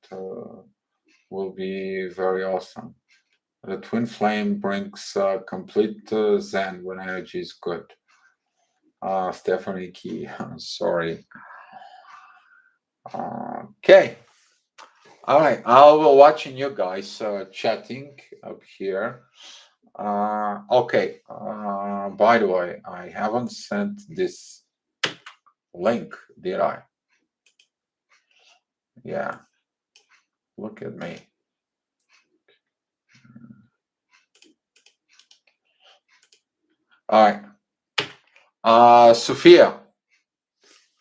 will be very awesome. The twin flame brings complete zen when energy is good. Stephanie Key, sorry. Okay. All right. I'll be watching you guys chatting up here. Okay. By the way, I haven't sent this link, did I? Yeah. Look at me. All right. Sophia,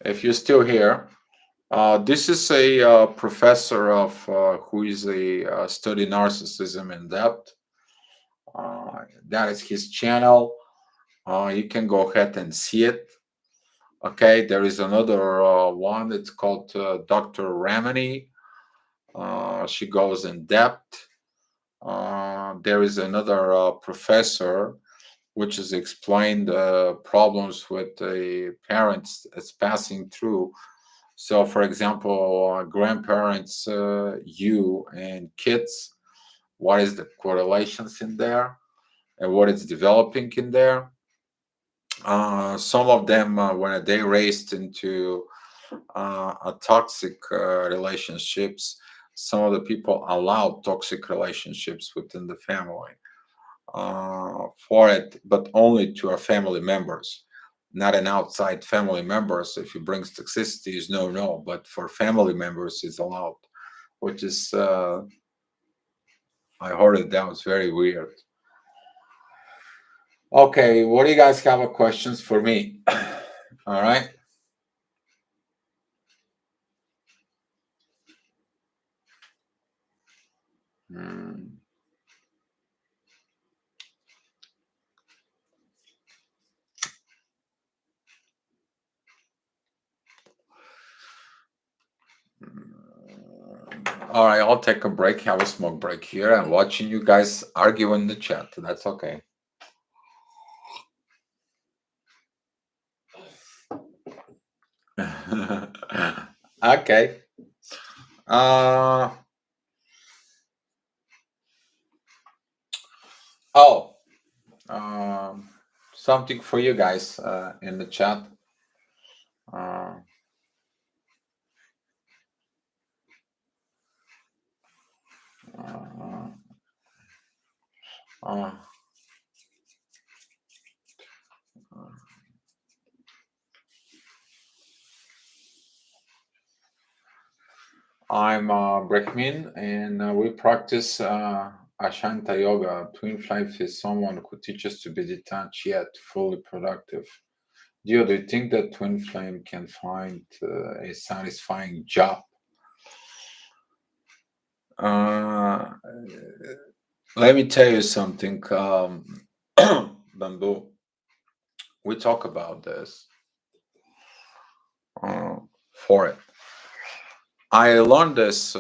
if you're still here, this is a professor of who is a study narcissism in depth. That is his channel. You can go ahead and see it. Okay, there is another one. It's called Dr. Ramani. She goes in depth. There is another professor which has explained problems with the parents that's passing through. So, for example, grandparents, you and kids, what is the correlations in there and what is developing in there? Some of them, when they raised into a toxic relationships, some of the people allow toxic relationships within the family for it, but only to our family members, not an outside family members. If it brings toxicity, is no, but for family members, it's allowed, which is I heard it. That was very weird. Okay, what do you guys have a questions for me? All right. Hmm. All right, I'll take a break, have a smoke break here, and watching you guys argue in the chat. That's okay. Okay. Uh, oh, um, something for you guys in the chat. Uh, uh, uh, I'm Brahmin, and we practice Ashanta Yoga. Twin flame is someone who teaches to be detached yet fully productive. Do you think that twin flame can find a satisfying job? Uh, let me tell you something, Bamboo. We talk about this uh, for it. I learned this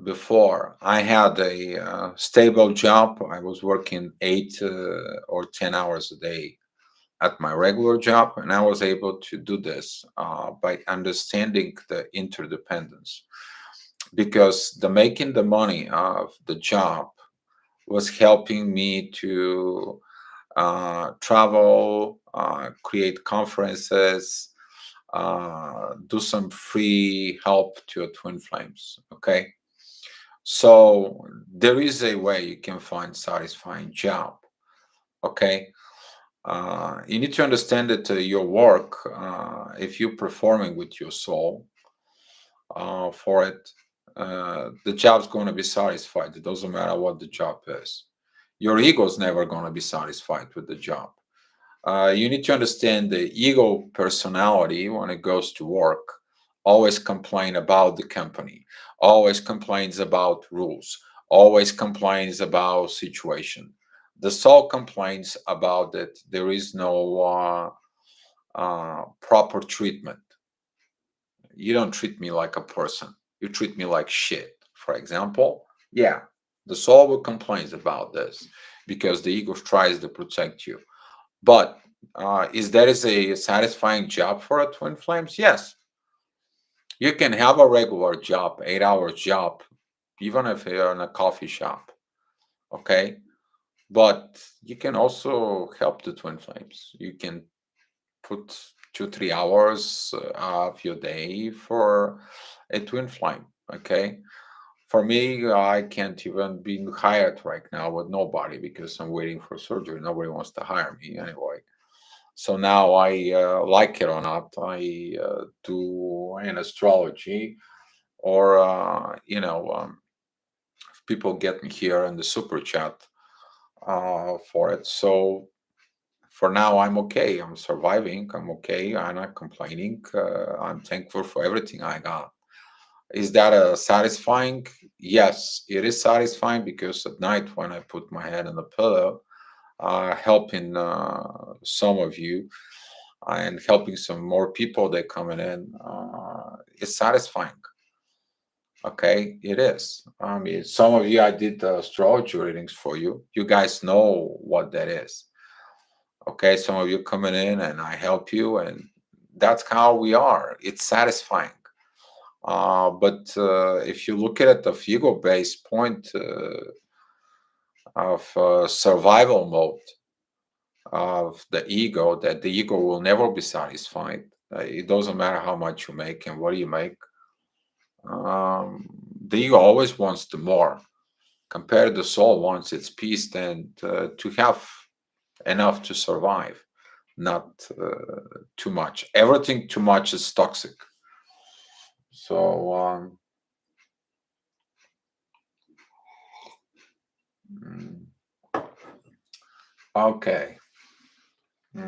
before. I had a stable job. I was working 8 or 10 hours a day at my regular job, and I was able to do this by understanding the interdependence. Because the making the money of the job was helping me to travel, create conferences, do some free help to your twin flames. Okay, so there is a way you can find satisfying job. Okay, you need to understand that your work, if you're performing with your soul for it, the job's going to be satisfied. It doesn't matter what the job is. Your ego's never going to be satisfied with the job. You need to understand the ego personality when it goes to work always complain about the company, always complains about rules, always complains about situation. The soul complains about that there is no proper treatment. You don't treat me like a person. You treat me like shit. For example, yeah, the soul will complain about this because the ego tries to protect you. But is that is a satisfying job for a twin flames? Yes. You can have a regular job, 8 hour job, even if you're in a coffee shop. Okay. But you can also help the twin flames. You can put 2 3 hours of your day for a twin flame. Okay. For me, I can't even be hired right now with nobody because I'm waiting for surgery. Nobody wants to hire me anyway. So now I like it or not, I do an astrology or people get me here in the super chat for it. So for now, I'm okay. I'm surviving. I'm okay. I'm not complaining. I'm thankful for everything I got. Is that satisfying? Yes, it is satisfying because at night when I put my head on the pillow, helping some of you and helping some more people that coming in, it's satisfying. Okay, it is. I mean, some of you, I did the astrology readings for you. You guys know what that is. Okay, some of you coming in and I help you, and that's how we are. It's satisfying. But if you look at it, the ego-based point of survival mode of the ego, that the ego will never be satisfied. It doesn't matter how much you make and what you make. The ego always wants the more. Compared to the soul wants its peace and to have enough to survive, not too much. Everything too much is toxic. So okay. All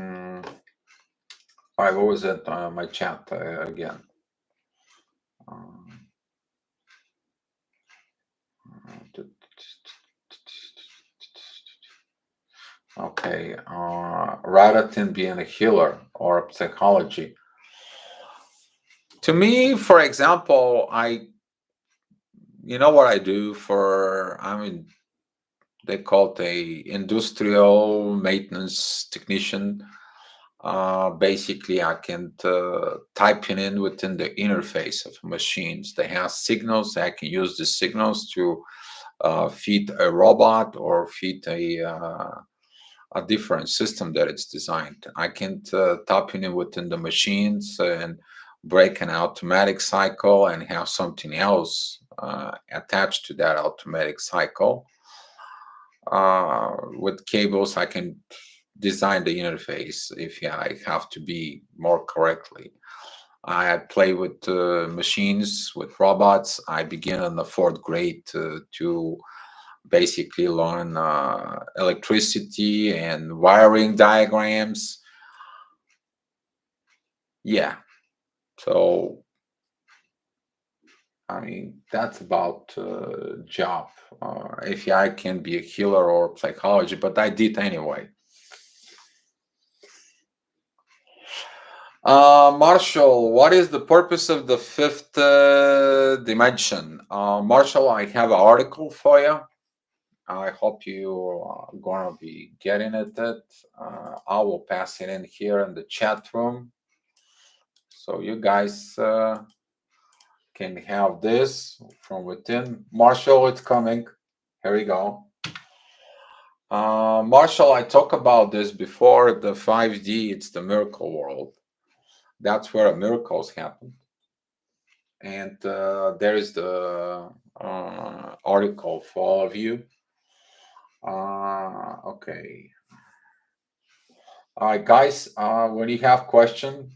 right, what was it? My chat again. Okay, rather than being a healer or psychology. To me, for example, I you know what I do for, I mean, they call it a industrial maintenance technician. Basically, I can type it in within the interface of machines. They have signals. I can use the signals to feed a robot or feed a different system that it's designed. I can tap in within the machines and break an automatic cycle and have something else attached to that automatic cycle. With cables, I can design the interface if I have to be more correctly. I play with machines, with robots. I begin in the fourth grade to basically learn electricity and wiring diagrams. Yeah, so I mean that's about job. If I can be a healer or psychology, but I did anyway. Marshall, what is the purpose of the fifth dimension? Marshall, I have an article for you. I hope you are going to be getting at it. I will pass it in here in the chat room. So you guys can have this from within. Marshall, it's coming. Here we go. Marshall, I talked about this before. The 5D, it's the miracle world. That's where miracles happen. And there is the article for all of you. Okay. All right, guys, when you have question,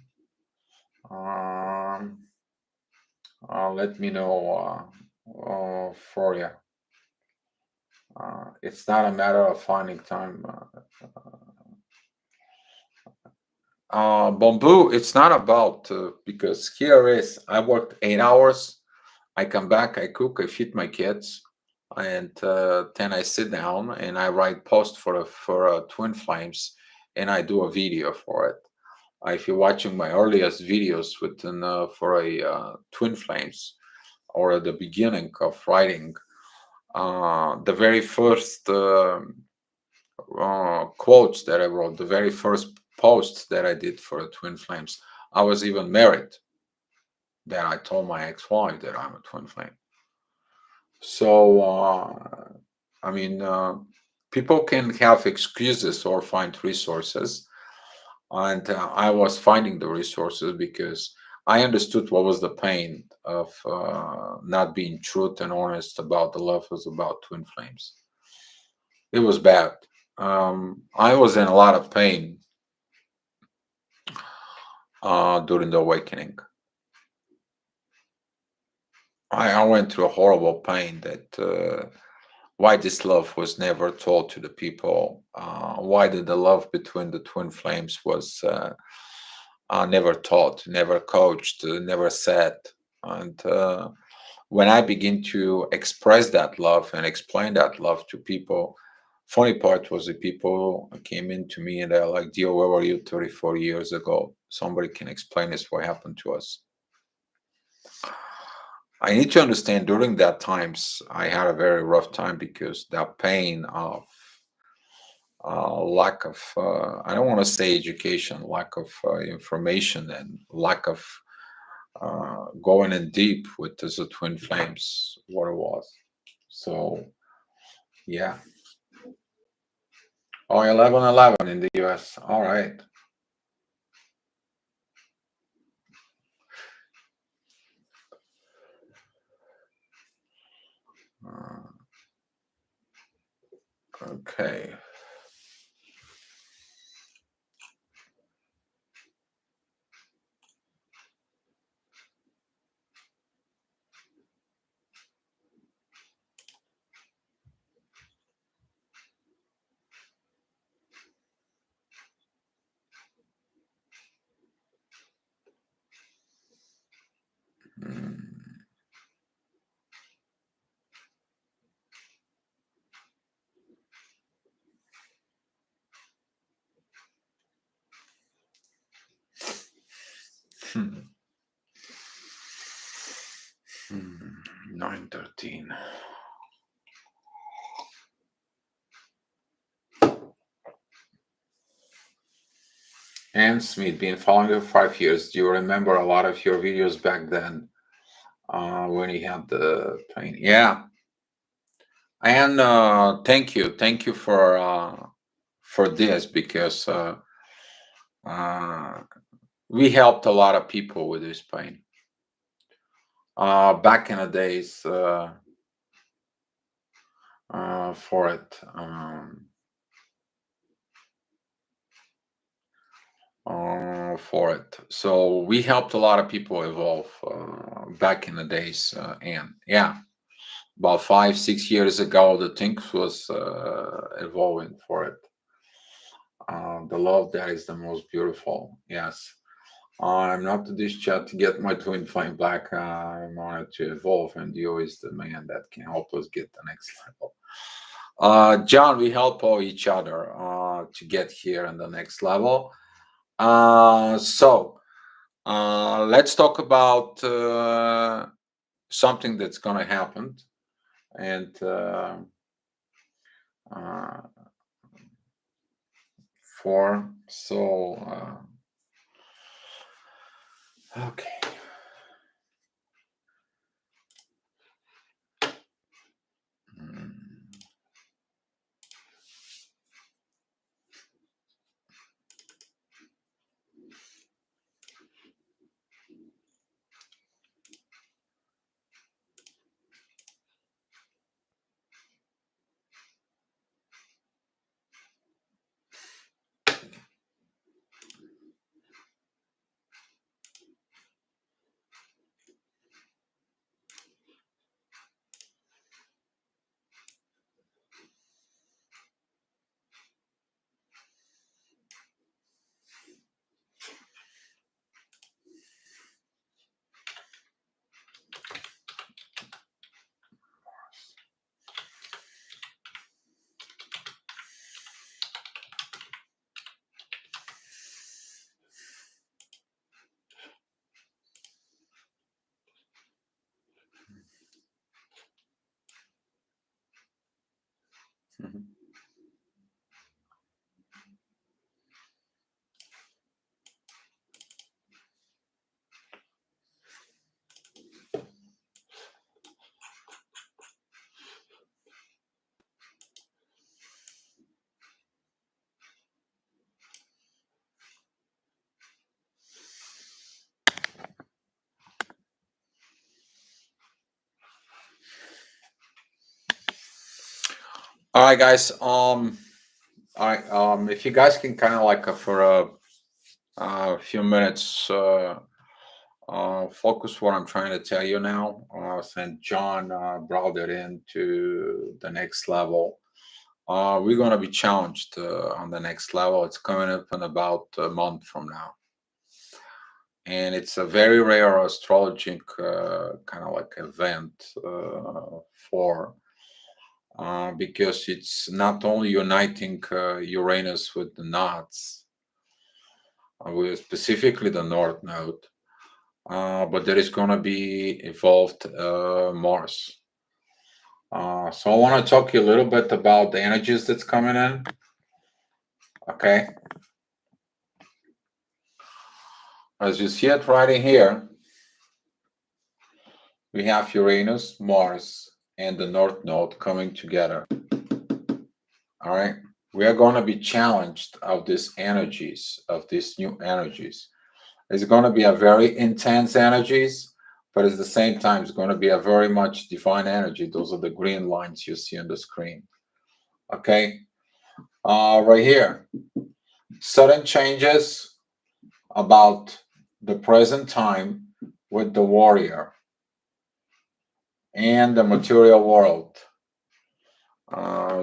let me know for you. It's not a matter of finding time. Bamboo, it's not about, because here is, I worked 8 hours. I come back, I cook, I feed my kids, and then I sit down and I write post for Twin Flames, and I do a video for it. If you're watching my earliest videos within for a Twin Flames, or at the beginning of writing, the very first quotes that I wrote, the very first post that I did for the Twin Flames, I was even married. That I told my ex-wife that I'm a twin flame. So, I mean, people can have excuses or find resources. And I was finding the resources because I understood what was the pain of not being truth and honest about the love was about twin flames. It was bad. I was in a lot of pain during the awakening. I went through a horrible pain that why this love was never told to the people, why the love between the twin flames was never taught, never coached, never said. And when I begin to express that love and explain that love to people, funny part was the people came in to me and they're like, "Dio, where were you 34 years ago? Somebody can explain this, what happened to us." I need to understand during that times I had a very rough time because that pain of lack of I don't want to say education, lack of information, and lack of going in deep with the twin flames, what it was. So yeah. Oh, 11/11 in the US. All right. Okay. Hmm. Hmm. 9:13. 15. And Smith, been following you for 5 years. Do you remember a lot of your videos back then when you had the pain? Yeah. And thank you for this, because we helped a lot of people with this pain back in the days for it. So we helped a lot of people evolve back in the days, and yeah, about 5-6 years ago, the things was evolving for it. The love that is the most beautiful. Yes. I'm not to this chat to get my twin flame black. I'm on it to evolve, and you is the man that can help us get the next level. John, we help all each other to get here in the next level. So let's talk about something that's going to happen, and okay. All right, guys. All right. If you guys can kind of like for a few minutes focus what I'm trying to tell you now, since John brought it into the next level. We're going to be challenged on the next level. It's coming up in about a month from now. And it's a very rare astrologic kind of like event for because it's not only uniting Uranus with the knots, with specifically the North Node, but there is going to be evolved Mars. So I want to talk to you a little bit about the energies that's coming in. Okay. As you see it right in here, we have Uranus, Mars, and the North Node coming together. All right. We are going to be challenged of these energies, of these new energies. It's going to be a very intense energies, but at the same time, it's going to be a very much divine energy. Those are the green lines you see on the screen. Okay. Right here, sudden changes about the present time with the warrior and the material world.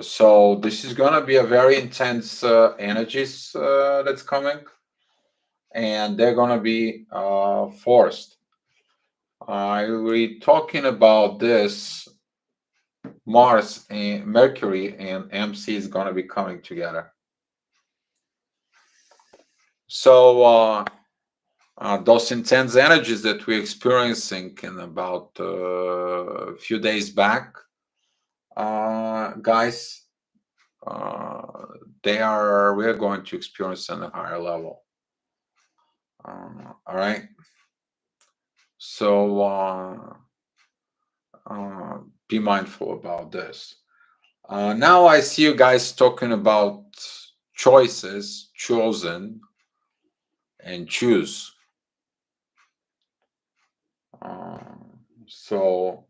So this is going to be a very intense energies that's coming, and they're going to be forced. We're talking about this. Mars and Mercury and MC is going to be coming together. So those intense energies that we're experiencing in about a few days back, guys, we're going to experience on a higher level. All right. So be mindful about this. Now I see you guys talking about choices, chosen, and choose. So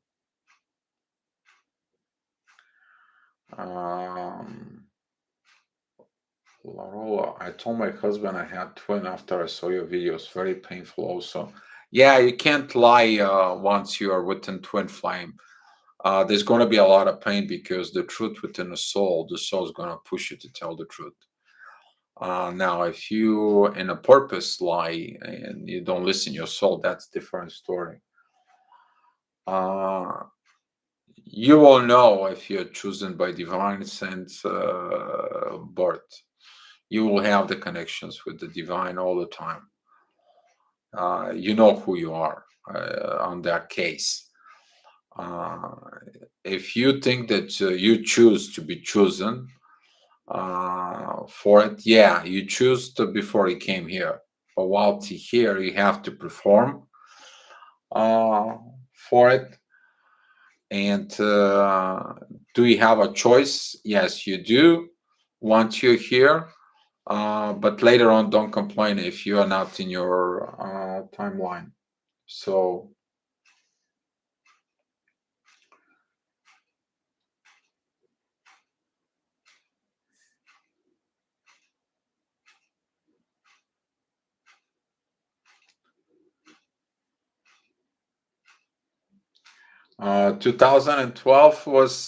Larola, I told my husband I had twin after I saw your videos. Very painful also. Yeah, you can't lie once you are within twin flame. There's going to be a lot of pain because the truth within the soul is going to push you to tell the truth. Now, if you in a purpose lie and you don't listen your soul, that's a different story. You will know if you're chosen by divine sense birth. You will have the connections with the divine all the time. You know who you are on that case. If you think that you choose to be chosen for it, yeah, you choose to before you came here. But while here, you have to perform for it. And do you have a choice? Yes, you do. Once you're here, but later on, don't complain if you are not in your timeline. So 2012 was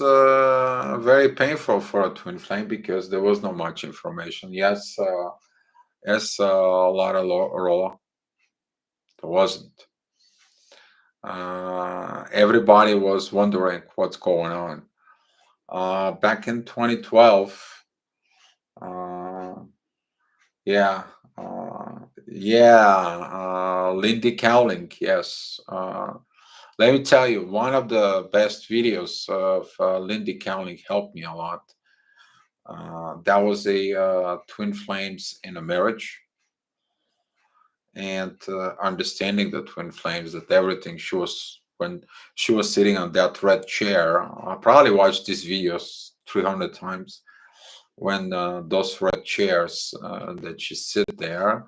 very painful for a twin flame because there was not much information. Yes, a lot of roller. There wasn't. Everybody was wondering what's going on. Back in 2012, yeah, Lindy Cowling, yes. Let me tell you, one of the best videos of Lindy Cowling helped me a lot. That was a twin flames in a marriage, and understanding the twin flames, that everything she was when she was sitting on that red chair. I probably watched these videos 300 times. When those red chairs that she sit there,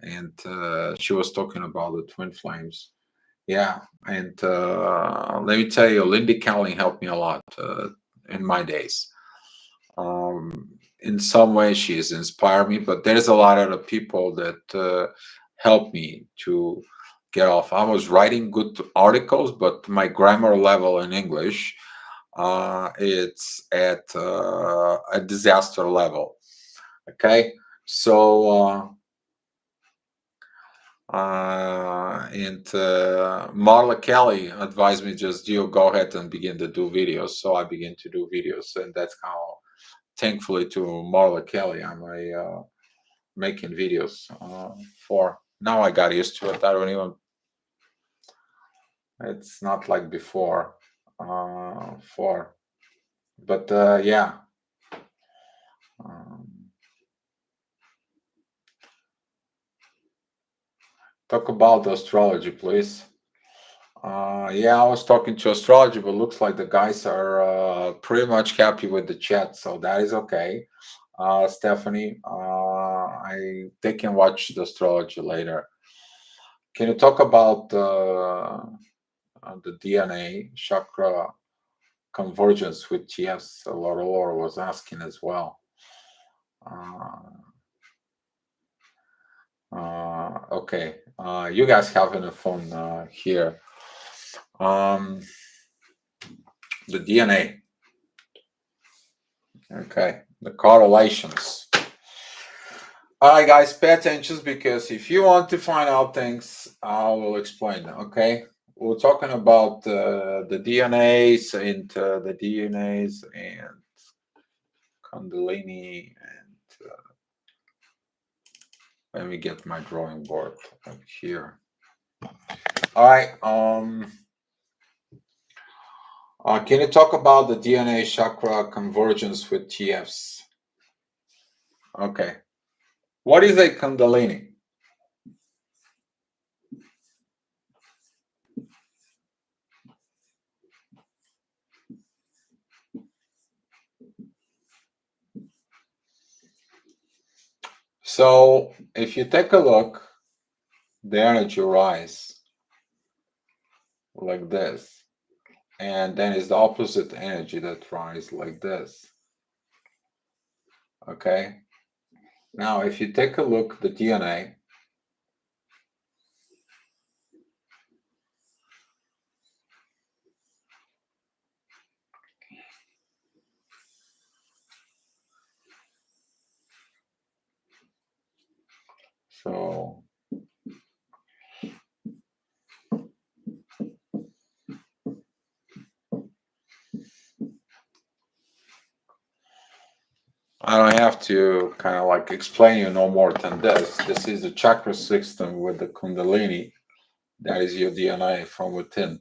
and she was talking about the twin flames. Yeah, and let me tell you, Lindy Cowling helped me a lot in my days. In some way, she has inspired me, but there's a lot of other people that helped me to get off. I was writing good articles, but my grammar level in English, it's at a disaster level. Okay, so and Marla Kelly advised me, just you go ahead and begin to do videos. So I began to do videos, and that's how, thankfully to Marla Kelly, I'm making videos for. Now I got used to it. I don't even. It's not like before. But yeah. Talk about the astrology, please. Yeah, I was talking to astrology, but looks like the guys are pretty much happy with the chat, so that is okay. Stephanie, they can watch the astrology later. Can you talk about the DNA chakra convergence, which yes, Laura was asking as well. Okay, you guys having a phone here. The DNA. Okay, the correlations. All right, guys, pay attention, because if you want to find out things, I will explain. Okay, we're talking about the DNAs and the DNAs and Kundalini and Let me get my drawing board up here. All right. Can you talk about the DNA chakra convergence with TFs? Okay. What is a Kundalini? So if you take a look, the energy rise like this, and then it's the opposite energy that rise like this. Okay. Now, if you take a look, the DNA, so I don't have to kind of like explain you no more than this. This is the chakra system with the Kundalini. That is your DNA from within.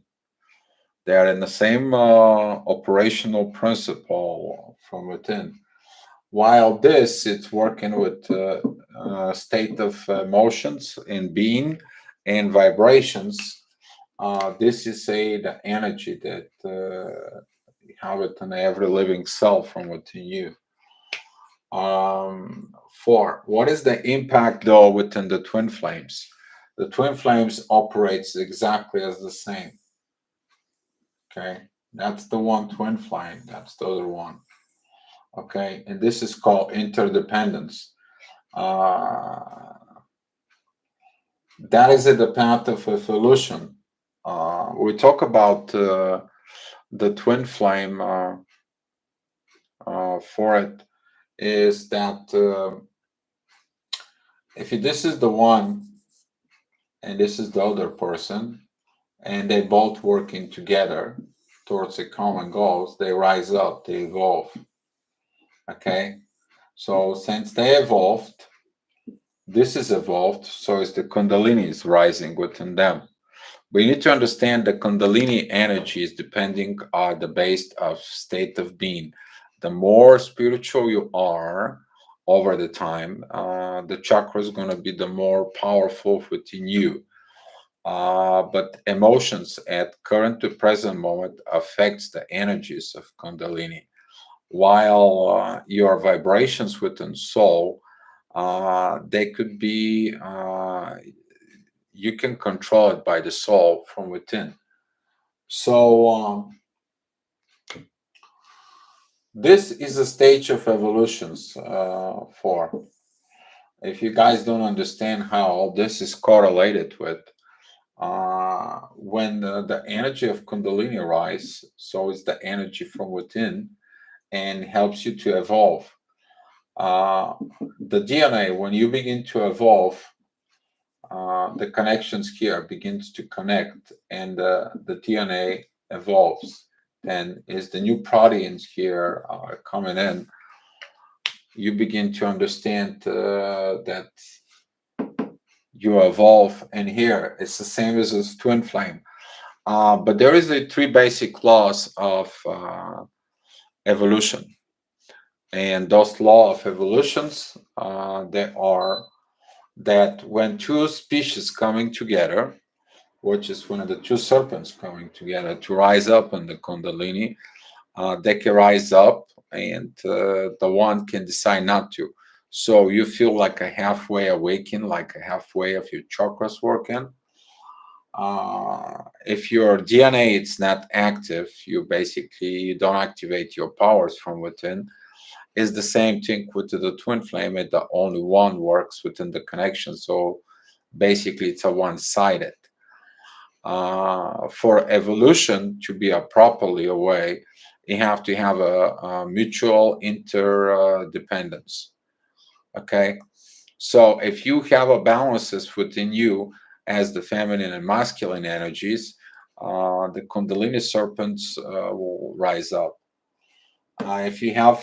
They are in the same operational principle from within. While this, it's working with state of emotions and being and vibrations. This is the energy that you have it in every living cell from within you. 4. What is the impact though within the twin flames? The twin flames operates exactly as the same. Okay, that's the one twin flame. That's the other one. Okay, and this is called interdependence. That is the path of evolution. We talk about the twin flame for it is that if this is the one and this is the other person, and they both working together towards a common goals, they rise up, they evolve. Okay, so since they evolved, this is evolved, so is the Kundalini is rising within them. We need to understand the Kundalini energy is depending on the base of state of being. The more spiritual you are over the time, the chakra is going to be the more powerful within you. But emotions at current to present moment affects the energies of Kundalini, while your vibrations within soul, they could be you can control it by the soul from within. So this is a stage of evolutions. For if you guys don't understand how all this is correlated with, when the energy of Kundalini rise, so is the energy from within and helps you to evolve. The DNA, when you begin to evolve, the connections here begins to connect and the DNA evolves. And as the new proteins here are coming in, you begin to understand that you evolve. And here it's the same as a twin flame. But there is the 3 basic laws of evolution. And those laws of evolutions, they are that when 2 species coming together, which is when the 2 serpents coming together to rise up in the Kundalini, they can rise up and the one can decide not to. So you feel like a halfway awakened, like a halfway of your chakras working. If your DNA is not active, you don't activate your powers from within. Is the same thing with the twin flame, and the only one works within the connection. So basically, it's a one-sided. For evolution to be a properly a way, you have to have a mutual interdependence. Okay, so if you have a balances within you as the feminine and masculine energies, the Kundalini serpents will rise up. If you have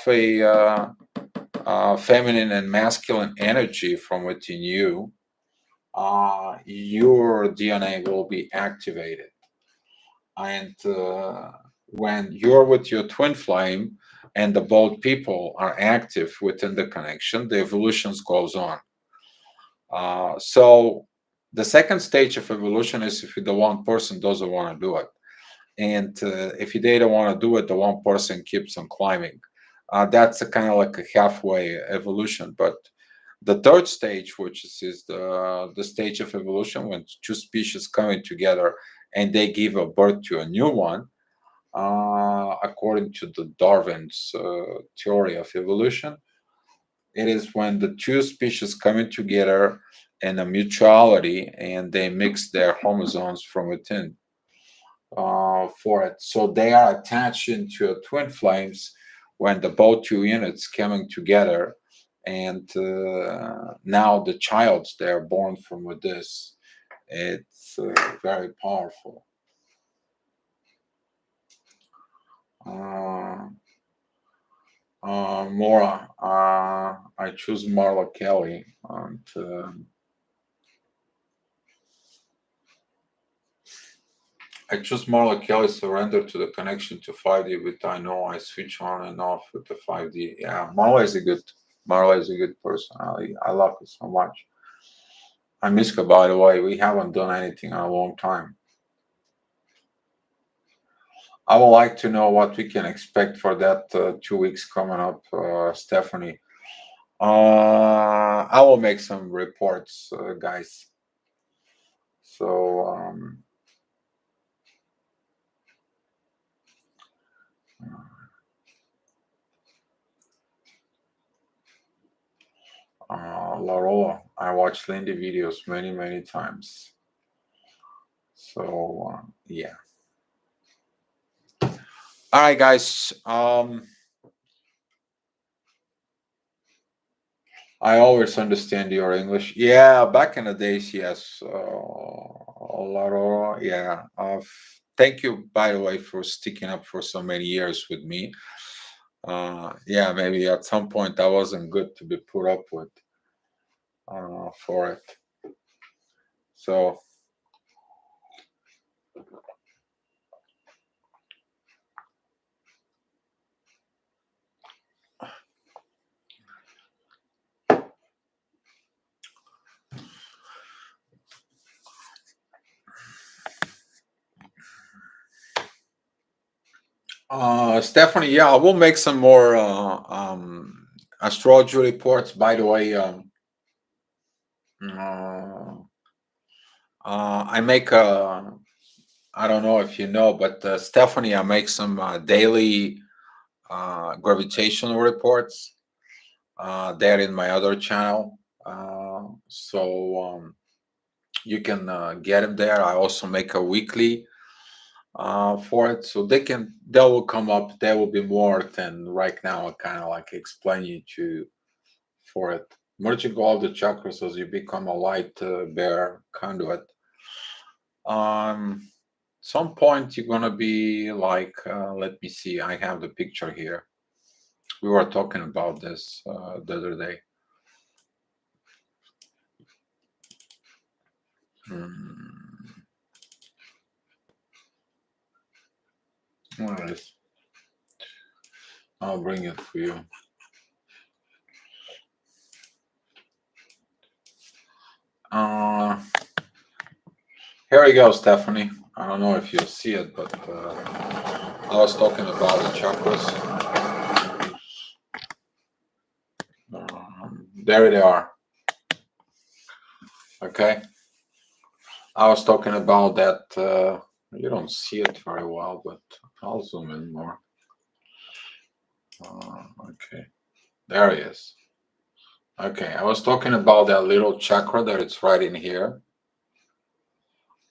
feminine and masculine energy from within you, your DNA will be activated. And when you're with your twin flame and the both people are active within the connection, the evolution goes on. So the second stage of evolution is if the one person doesn't want to do it. And if they don't want to do it, the one person keeps on climbing. That's a kind of like a halfway evolution. But the third stage, which is the stage of evolution when two species coming together and they give a birth to a new one, according to the Darwin's theory of evolution, it is when the two species coming together in a mutuality and they mix their chromosomes from within for it. So they are attached into a twin flames when the both two units coming together, and now the childs they are born from with this. It's very powerful. Mora, I choose Marla Kelly, and I choose Marla Kelly. Surrender to the connection to 5D. With I know I switch on and off with the 5D. Yeah, Marla is a good person. I love her so much. I miss her, by the way. We haven't done anything in a long time. I would like to know what we can expect for that 2 weeks coming up, Stephanie. I will make some reports, guys. So Larola, I watched Lindy videos many times. So yeah. All right, guys. I always understand your English. Yeah, back in the days, yes. Larola, yeah. Thank you, by the way, for sticking up for so many years with me. Yeah, maybe at some point I wasn't good to be put up with for it. So Stephanie, yeah, I will make some more astrology reports. By the way, I make I don't know if you know, but Stephanie, I make some daily gravitational reports. They're in my other channel, so you can get them there. I also make a weekly for it, so they will come up. There will be more than right now. I kind of like explain you to for it. Merging all the chakras as you become a light bearer conduit. Some point you're gonna be like, let me see. I have the picture here. We were talking about this the other day. All right. I'll bring it for you. Here we go, Stephanie. I don't know if you see it, but I was talking about the chakras. There they are. Okay. I was talking about that. You don't see it very well, but I'll zoom in more. Okay. There he is. Okay. I was talking about that little chakra that it's right in here.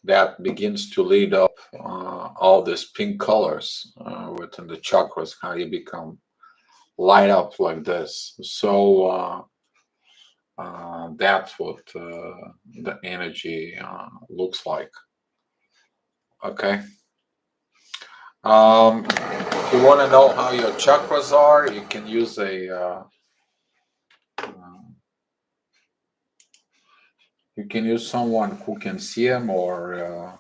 That begins to lead up all these pink colors within the chakras, how you become light up like this. So that's what the energy looks like. Okay. If you want to know how your chakras are, you can use a You can use someone who can see them, or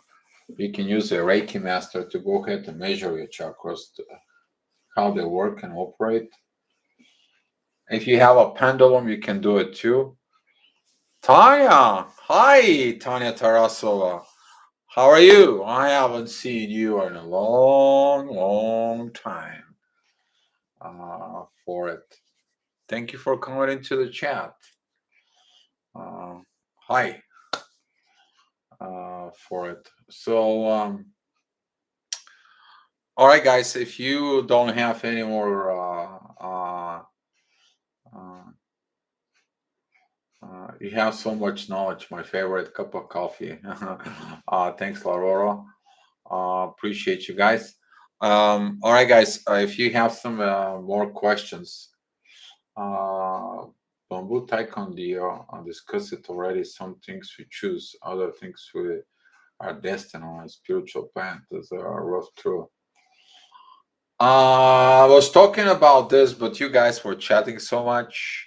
you can use a Reiki master to go ahead and measure your chakras, how they work and operate. If you have a pendulum, you can do it too. Tanya, hi, Tanya Tarasova. How are you? I haven't seen you in a long, long time. For it. Thank you for coming into the chat. Hi. For it. So, all right, guys. If you don't have any more, you have so much knowledge. My favorite cup of coffee. Thanks, Laurora. Appreciate you guys. All right, guys. If you have some more questions, Bamboo Taekwondo, discuss it already. Some things we choose, other things we are destined on a spiritual path. Those are rough through. I was talking about this, but you guys were chatting so much,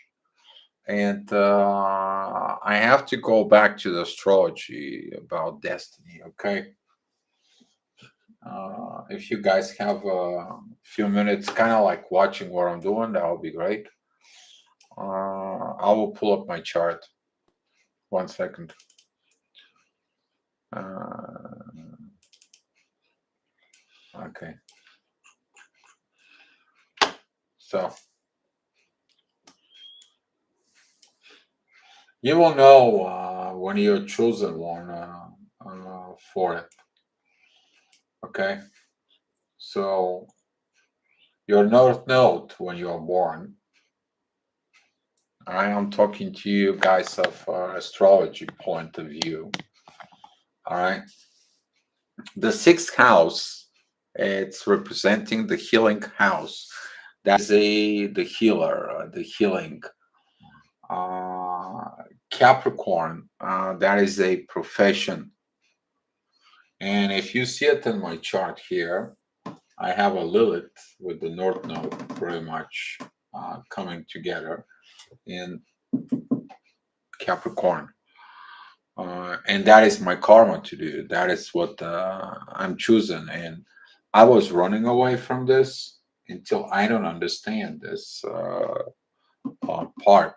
and I have to go back to the astrology about destiny. Okay. If you guys have a few minutes, kind of like watching what I'm doing, that would be great. I will pull up my chart. 1 second. Okay. So you will know when you're chosen one for it. Okay. So your north node when you are born. I am talking to you guys of astrology point of view. All right. The sixth house, it's representing the healing house. That's the healer, the healing. Capricorn, that is a profession. And if you see it in my chart here, I have a Lilith with the North Node pretty much coming together in Capricorn. And that is my karma to do. That is what I'm choosing. And I was running away from this until I don't understand this part.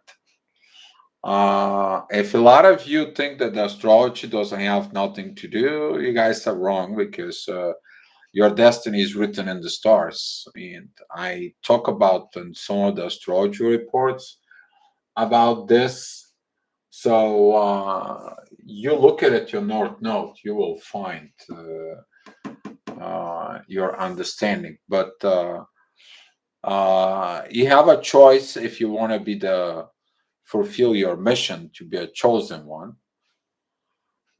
If a lot of you think that the astrology doesn't have nothing to do, you guys are wrong, because your destiny is written in the stars. And I talk about in some of the astrology reports about this. So you look at it, your North Node, you will find your understanding. But you have a choice if you want to be fulfill your mission to be a chosen one.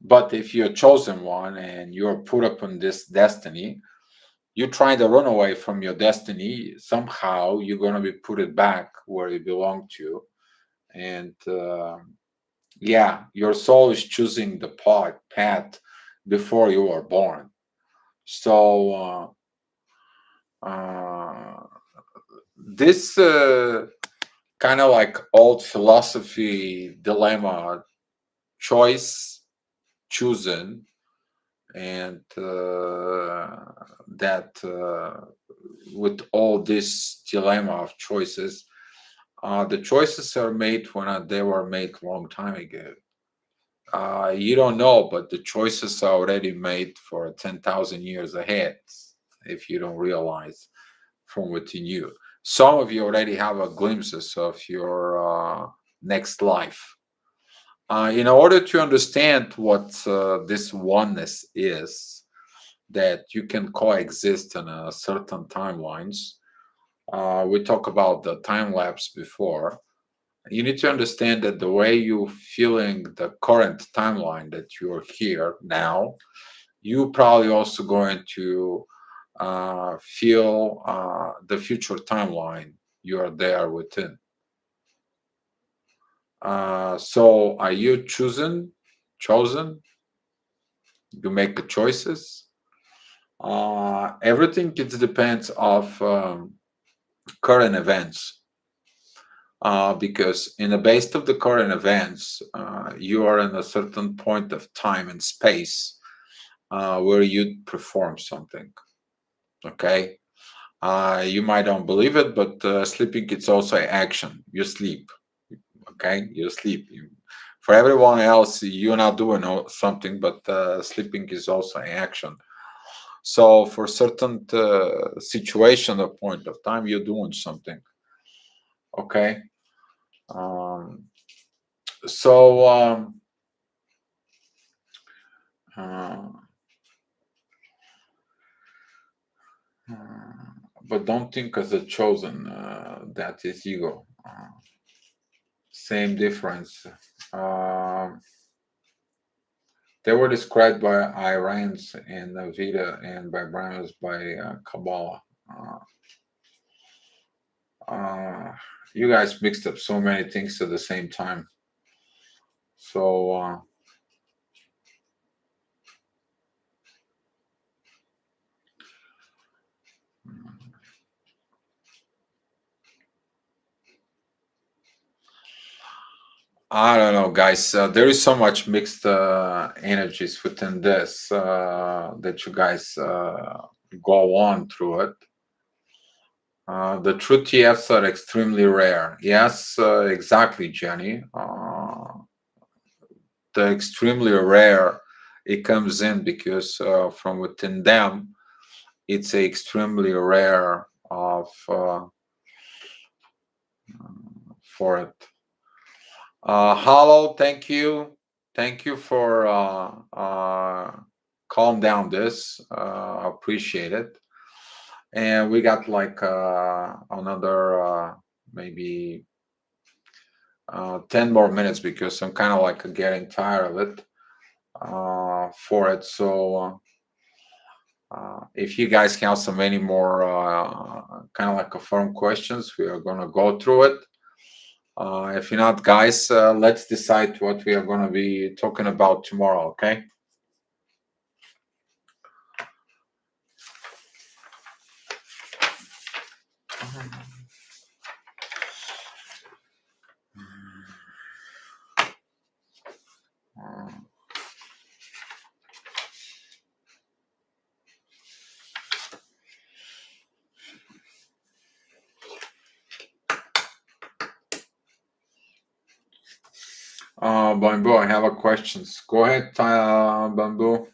But if you're a chosen one and you're put upon this destiny, you're trying to run away from your destiny. Somehow you're going to be put it back where you belong to. And yeah, your soul is choosing the path before you are born. So this kind of like old philosophy dilemma, choice chosen, and that with all this dilemma of choices, the choices are made when they were made a long time ago. You don't know, but the choices are already made for 10,000 years ahead if you don't realize from within you. Some of you already have a glimpses of your next life. In order to understand what this oneness is, that you can coexist in a certain timelines. We talked about the time lapse before. You need to understand that the way you feeling the current timeline that you're here now, you probably also going to feel the future timeline you are there within. So are you chosen? You make the choices. Everything it depends of current events. because in the base of the current events, you are in a certain point of time and space where you perform something. Okay, you might don't believe it, but sleeping it's also action. You sleep. Okay, you sleep. For everyone else, you're not doing something, but sleeping is also action. So for certain situation or point of time, you're doing something. Okay. Um, so, uh, but don't think as a chosen. That is ego. Same difference. Um they were described by Iranians and Veda and by Brahmins by Kabbalah. Uh, uh, you guys mixed up so many things at the same time. So I don't know, guys. There is so much mixed energies within this that you guys go on through it. The true TFs are extremely rare. Yes, exactly, Jenny. The extremely rare it comes in because from within them, it's extremely rare of for it. Hello, thank you for calm down this. Appreciate it. And we got like another maybe 10 more minutes because I'm kind of like getting tired of it for it. So if you guys have some any more kind of like a firm questions, we are gonna go through it. If you're not, guys, let's decide what we are going to be talking about tomorrow, okay? Bamboo, I have a questions. Go ahead, Bamboo.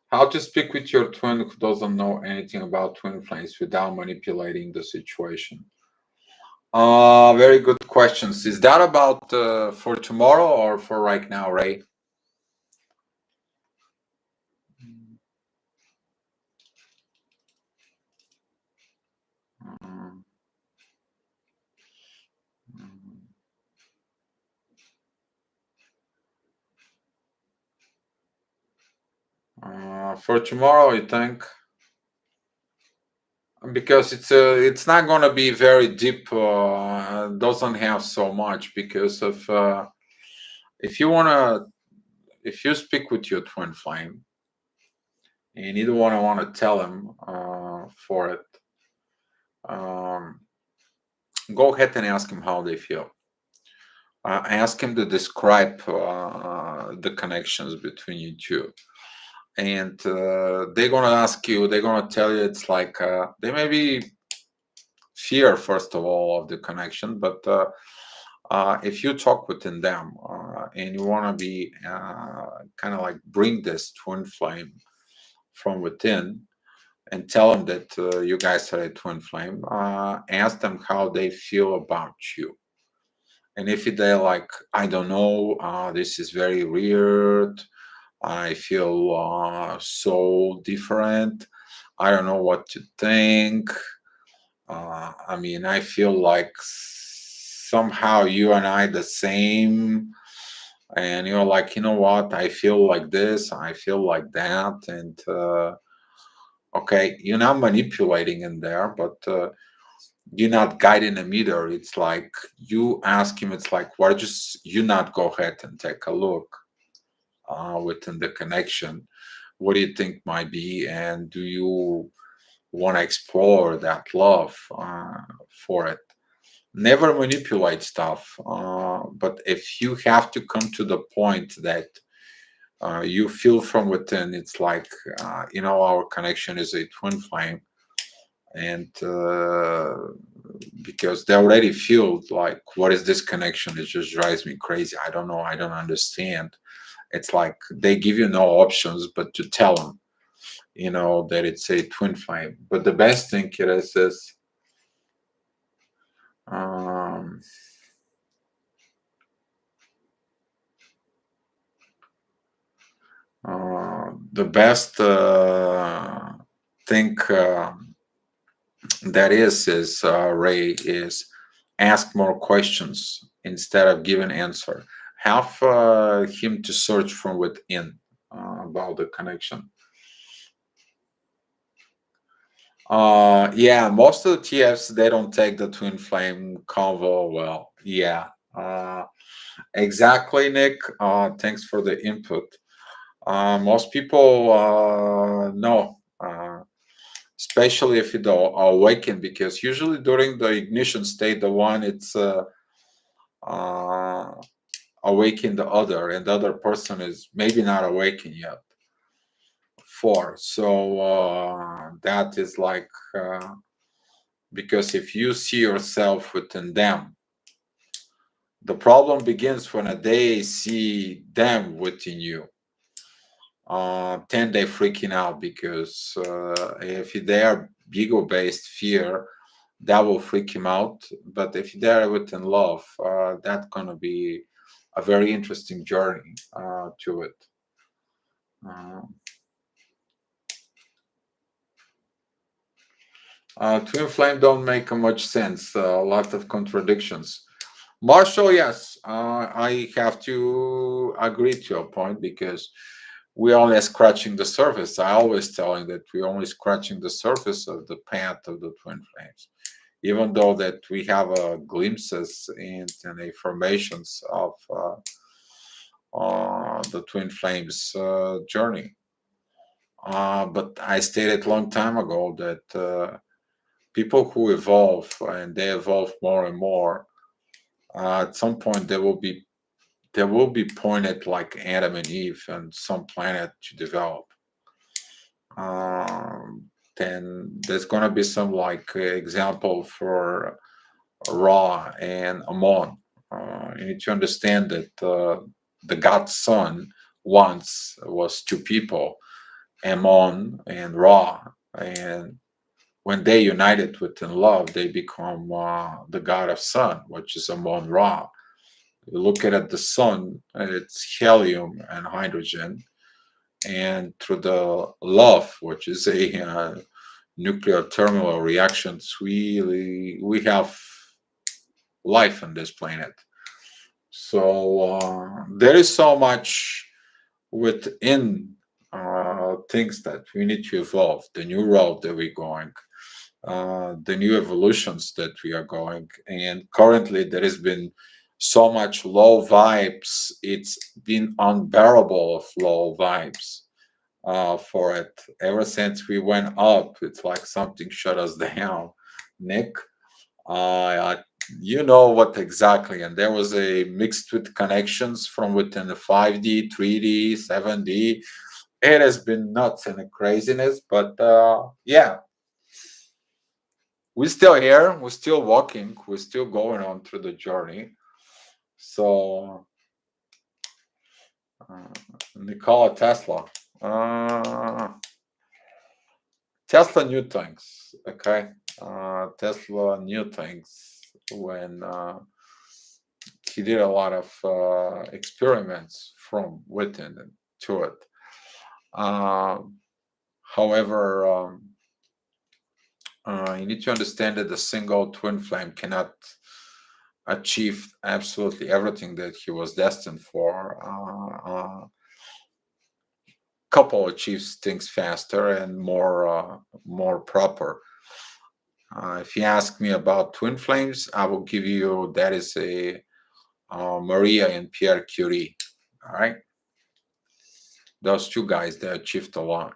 How to speak with your twin who doesn't know anything about twin flames without manipulating the situation? Very good questions. Is that about for tomorrow or for right now, Ray? Mm, for tomorrow, you think? Because it's not going to be very deep. Doesn't have so much because of if you want to if you speak with your twin flame and you don't want to tell him for it, um, go ahead and ask him how they feel. Ask him to describe the connections between you two, and they're gonna ask you. They're gonna tell you it's like they may be fear first of all of the connection, but if you talk within them and you want to be kind of like bring this twin flame from within and tell them that you guys are a twin flame, ask them how they feel about you. And if they're like, I don't know, this is very weird, I feel so different, I don't know what to think. I mean, I feel like somehow you and I the same, and you're like, you know what? I feel like this, I feel like that, and okay, you're not manipulating in there, but you're not guiding him either. It's like you ask him, it's like, why just you not go ahead and take a look within the connection? What do you think might be, and do you want to explore that love for it? never manipulate stuff. But if you have to come to the point that you feel from within, it's like, our connection is a twin flame. And because they already feel like, what is this connection? It just drives me crazy. I don't know. I don't understand. It's like they give you no options but to tell them, that it's a twin flame. But the best thing it is this. Um, the best thing that is Ray, is ask more questions instead of giving answer. Have him to search from within about the connection. Yeah, most of the TFs, they don't take the twin flame convo well. Yeah, exactly, Nick. Thanks for the input. Most people no, especially if you don't awaken, because usually during the ignition state, the one it's uh, awaken the other, and the other person is maybe not awakened yet. So that is like, because if you see yourself within them, the problem begins when they see them within you. Then they freaking out, because if they are ego-based fear, that will freak him out. But if they're within love, that's gonna be a very interesting journey to it. Uh, Twin flame don't make much sense. A lot of contradictions. Marshall, yes, I have to agree to your point, because we're only scratching the surface. I always tell you that we're only scratching the surface of the path of the twin flames, even though that we have glimpses and informations of the twin flames journey. But I stated long time ago that people who evolve, and they evolve more and more, at some point they will be pointed like Adam and Eve on some planet to develop. Then there's gonna be some like example for Ra and Amon. You need to understand that the God's son once was two people, Ammon and Ra, and when they united within love, they become the God of Sun, which is Ammon Ra. You look at the sun, it's helium and hydrogen, and through the love, which is a nuclear terminal reactions, we have life on this planet. So there is so much within things that we need to evolve. The new road that we're going, the new evolutions that we are going, and currently there has been so much low vibes. It's been unbearable of low vibes for it. Ever since we went up, it's like something shut us down. Nick, you know what exactly, and there was a mixed with connections from within the 5D, 3D, 7D. It has been nuts and a craziness, but yeah, we're still here, we're still walking, we're still going on through the journey. So, uh, Nikola Tesla. Uh, Tesla knew things, okay? Tesla knew things when he did a lot of experiments from within and to it. Um, However, you need to understand that a single twin flame cannot achieve absolutely everything that he was destined for. Couple achieves things faster and more proper. If you ask me about twin flames, I will give you that is a Maria and Pierre Curie. All right, those two guys they achieved a lot.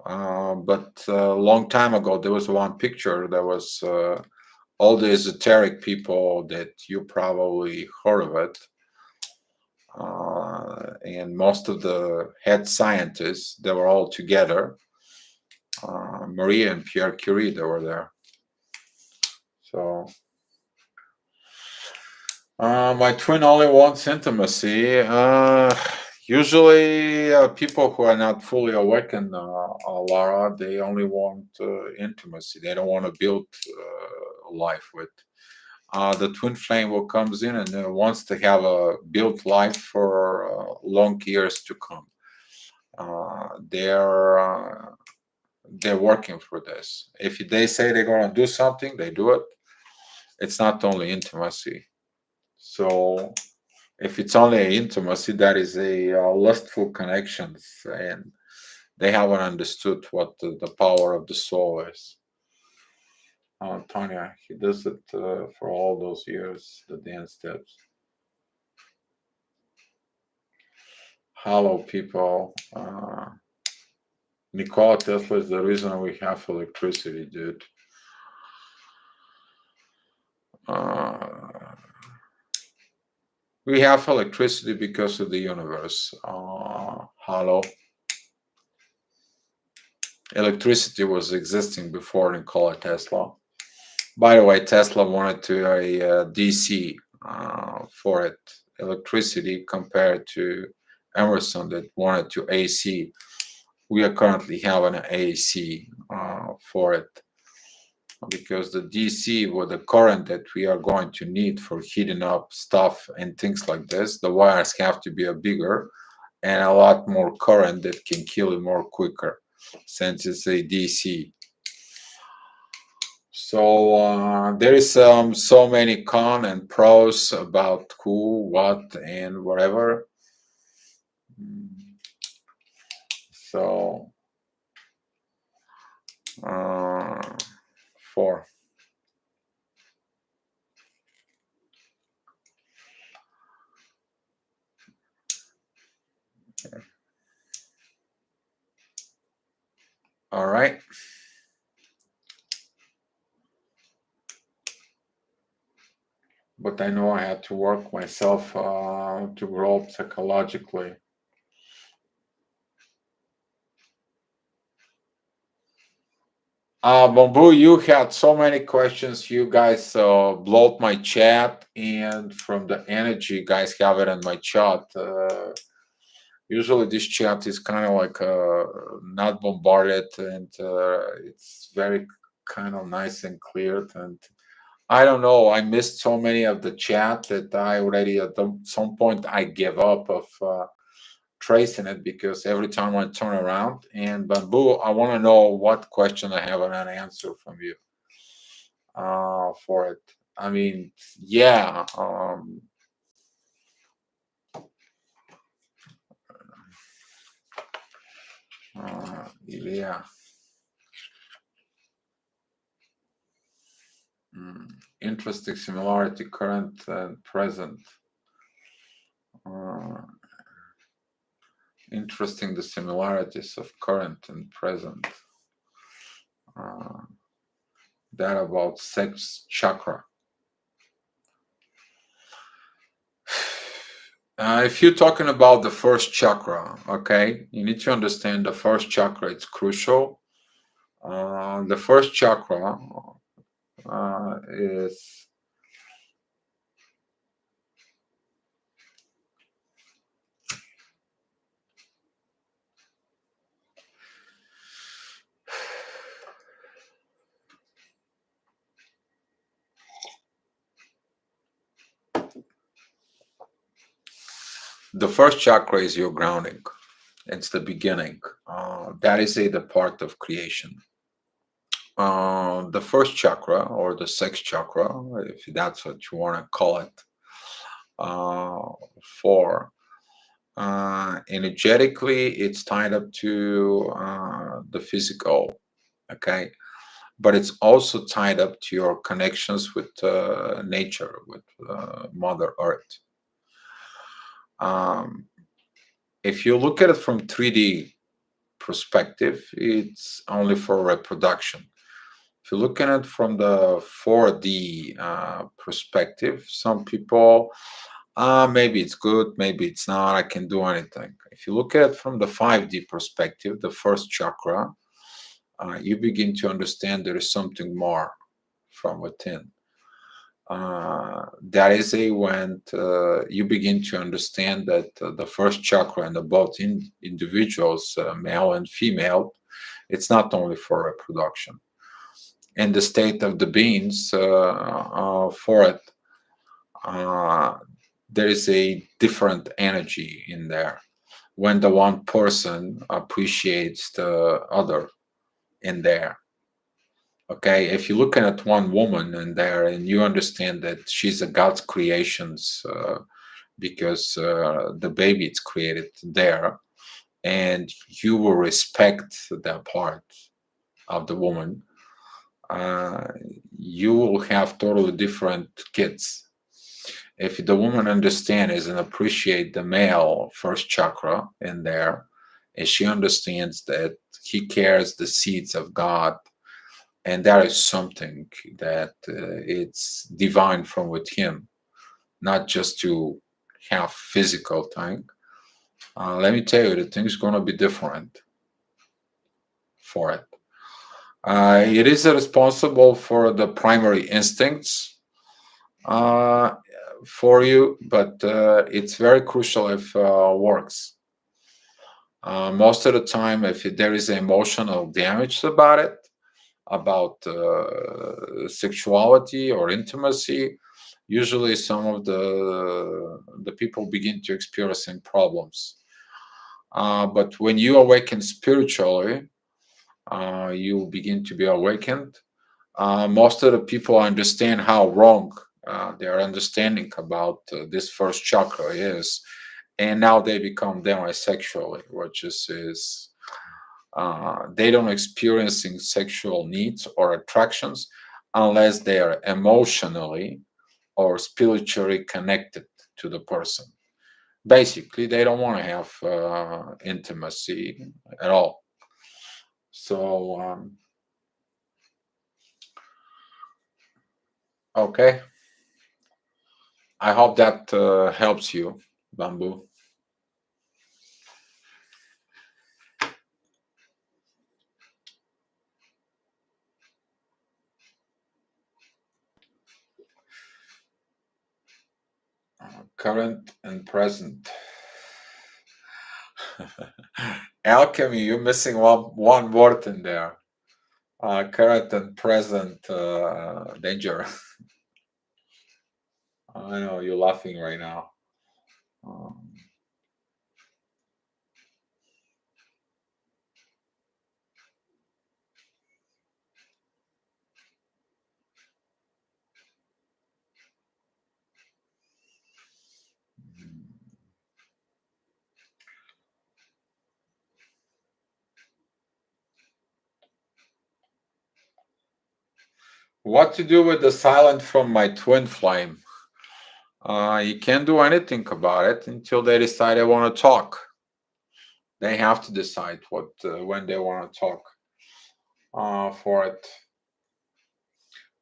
But a long time ago, there was one picture that was all the esoteric people that you probably heard of it, and most of the head scientists, they were all together. Marie and Pierre Curie, they were there. So my twin only wants intimacy. Usually, people who are not fully awakened, Laura, they only want intimacy. They don't want to build life with. The twin flame will comes in and wants to have a built life for long years to come. They're working for this. If they say they're gonna do something, they do it. It's not only intimacy. So if it's only intimacy, that is a lustful connections, and they haven't understood what the power of the soul is. Tanya, he does it for all those years, the dance steps. Hello, people. Nikola Tesla is the reason we have electricity, dude. We have electricity because of the universe. Hello. Electricity was existing before Nikola Tesla. By the way, Tesla wanted to a DC for it, electricity, compared to Emerson that wanted to AC. We are currently having an AC for it, because the DC with the current that we are going to need for heating up stuff and things like this, the wires have to be a bigger and a lot more current that can kill it more quicker, since it's a DC. So there is so many con and pros about who, what, and whatever. So 4. All right. But I know I had to work myself to grow psychologically. Bamboo, you had so many questions. You guys blowed my chat, and from the energy you guys have it in my chat. Usually this chat is kind of like not bombarded, and it's very kind of nice and clear. And I don't know, I missed so many of the chat that I already at some point I gave up of tracing it, because every time I turn around. And Bamboo, I want to know what question I have an answer from you for it. I mean, yeah. Yeah. Interesting similarity, current and present. Interesting, the similarities of current and present. That about sex chakra. If you're talking about the first chakra, okay, you need to understand the first chakra. It's crucial. The first chakra is the first chakra is your grounding. It's the beginning. That is the part of creation. The first chakra, or the sex chakra, if that's what you want to call it, for energetically, it's tied up to the physical, okay, but it's also tied up to your connections with nature, with Mother Earth. If you look at it from 3D perspective, it's only for reproduction. If you're looking at from the 4D perspective, some people, maybe it's good, maybe it's not, I can do anything. If you look at it from the 5D perspective, the first chakra, you begin to understand there is something more from within. That is when you begin to understand that the first chakra and the both individuals, male and female, it's not only for reproduction. And the state of the beings for it, there is a different energy in there when the one person appreciates the other in there. Okay, if you're looking at one woman in there and you understand that she's a God's creations, because the baby is created there, and you will respect that part of the woman, you will have totally different kids. If the woman understands and appreciate the male first chakra in there, and she understands that he carries the seeds of God, and that is something that it's divine from within, not just to have physical thing. Let me tell you, the thing's going to be different for it. It is responsible for the primary instincts for you, but it's very crucial if works. Most of the time, if there is emotional damage about it, about sexuality or intimacy, usually some of the people begin to experiencing problems. But when you awaken spiritually, you begin to be awakened. Most of the people understand how wrong their understanding about this first chakra is, and now they become demisexually, which is they don't experiencing sexual needs or attractions unless they are emotionally or spiritually connected to the person. Basically, they don't want to have intimacy at all. So, okay. I hope that helps you, Bamboo. Current and present. Alchemy, you're missing one word in there. Current and present danger. I know you're laughing right now. Um, what to do with the silent from my twin flame? You can't do anything about it until they decide they want to talk. They have to decide what when they want to talk for it.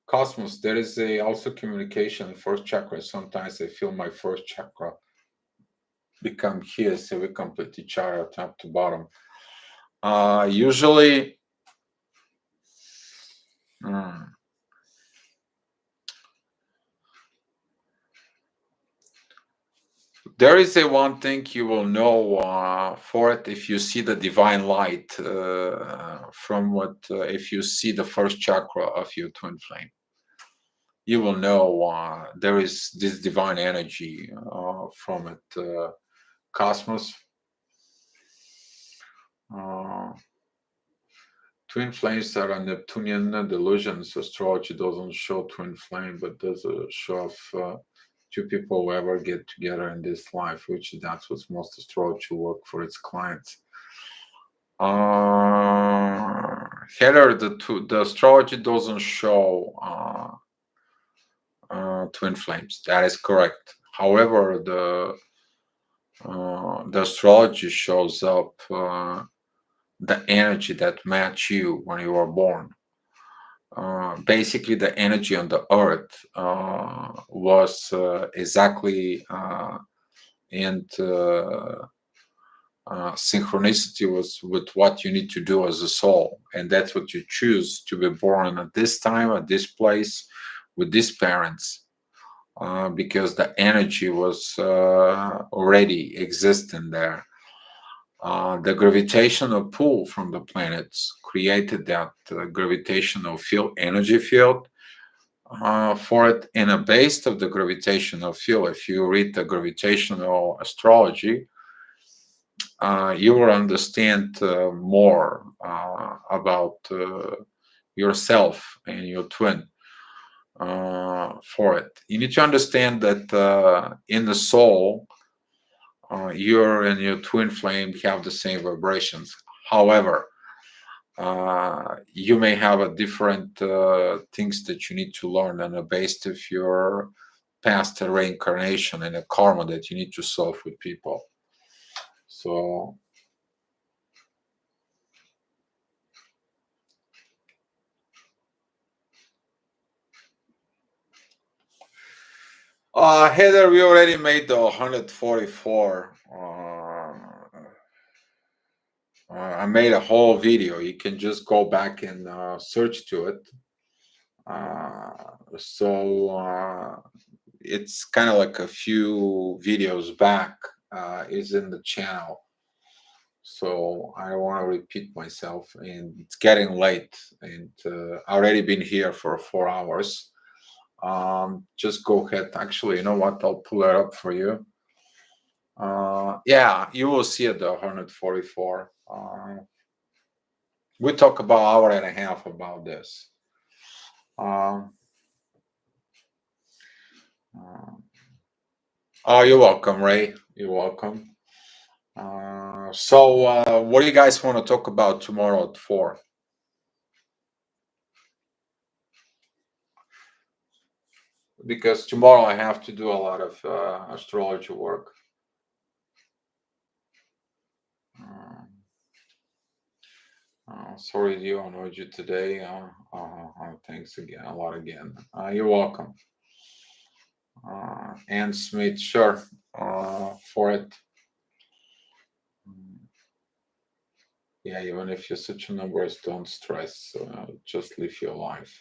Cosmos, there is also communication first chakra. Sometimes I feel my first chakra become here, so we complete each other top to bottom. Usually, there is a one thing you will know for it if you see the divine light from what if you see the first chakra of your twin flame. You will know there is this divine energy from it. Cosmos. Twin flames are a Neptunian delusions. Astrology doesn't show twin flame, but does show of two people who ever get together in this life, which that's what most astrology work for its clients. Heather, the astrology doesn't show twin flames. That is correct. However, the astrology shows up the energy that match you when you are born. basically the energy on the earth was exactly and synchronicity was with what you need to do as a soul, and that's what you choose, to be born at this time, at this place, with these parents, because the energy was already existing there. The gravitational pull from the planets created that gravitational field, energy field, for it. And a base of the gravitational field, if you read the gravitational astrology, you will understand more about yourself and your twin. For it, you need to understand that in the soul, you and your twin flame have the same vibrations. However, you may have a different things that you need to learn on the basis of your past reincarnation and a karma that you need to solve with people. So Heather, we already made the 144. I made a whole video. You can just go back and search to it. So it's kind of like a few videos back is in the channel. So I don't want to repeat myself, and it's getting late, and I already been here for 4 hours. Just go ahead. Actually, you know what? I'll pull it up for you. Yeah, you will see it, the 144. We talk about hour and a half about this. Oh, you're welcome, Ray. You're welcome. So what do you guys want to talk about tomorrow at 4? Because tomorrow I have to do a lot of astrology work. Sorry, you annoyed you today. Thanks again, a lot again. You're welcome. And Smith, sure, for it. Yeah, even if you're such a numbers, don't stress. Just live your life.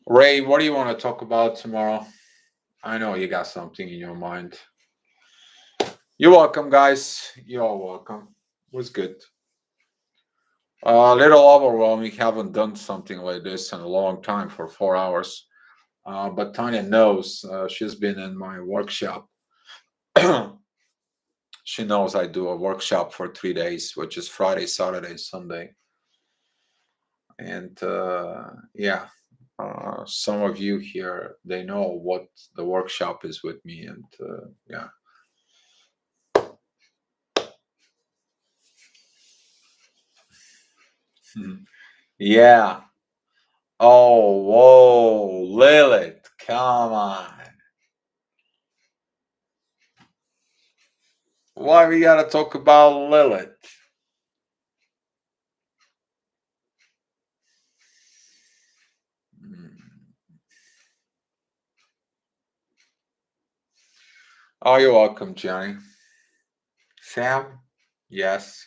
Ray, what do you want to talk about tomorrow? I know you got something in your mind. You're welcome, guys. You're all welcome. It was good. A little overwhelming. Haven't done something like this in a long time for 4 hours. But Tanya knows. She's been in my workshop. She knows I do a workshop for 3 days, which is Friday, Saturday, Sunday. And yeah, some of you here, they know what the workshop is with me. And yeah. Yeah. Oh, whoa, Lilith, come on. Why we gotta talk about Lilith? Oh, you're welcome, Johnny. Sam? Yes.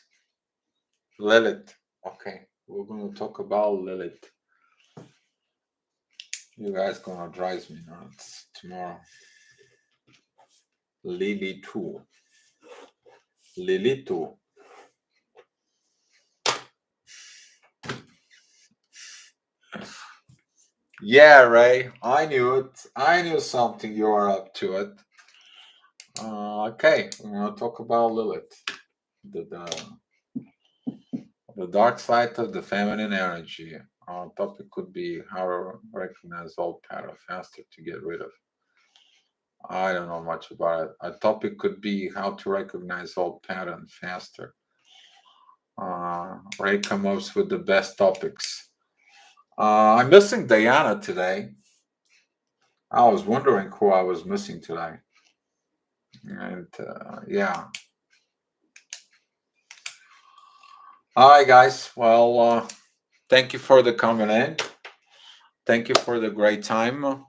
Lilith. Okay, we're gonna talk about Lilith. You guys gonna drive me nuts tomorrow. Lily too. Lily too. Yeah, Ray. I knew it. I knew something you were up to it. Okay, we're gonna talk about Lilith. The dark side of the feminine energy. Our topic could be how to recognize old pattern faster to get rid of. I don't know much about it. A topic could be how to recognize old pattern faster. Ray comes up with the best topics. I'm missing Diana today. I was wondering who I was missing today. And yeah. Hi guys. Well, thank you for the coming in. Thank you for the great time.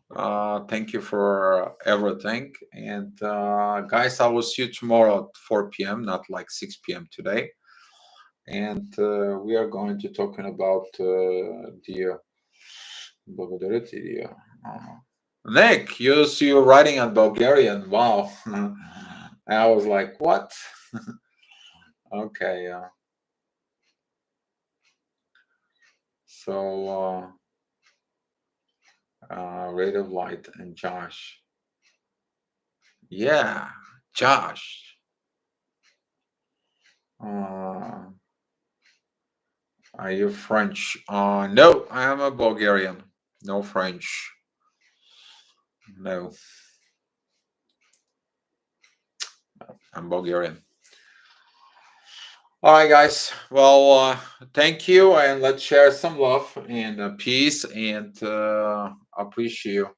Thank you for everything. And guys, I will see you tomorrow at 4 p.m., not like 6 p.m. today. And we are going to talking about the благодарите. Nick, you're writing on Bulgarian. Wow. I was like, what? Okay. So Rate of Light and Josh. Yeah, Josh. Uh, are you French? No, I am a Bulgarian. No French. No, I'm Bulgarian. All right, guys. Well, thank you, and let's share some love and peace, and appreciate you.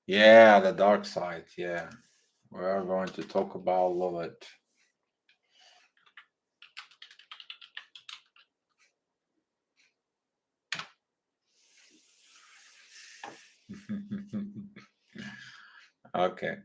Yeah, the dark side. Yeah, we are going to talk about all of it. Okay.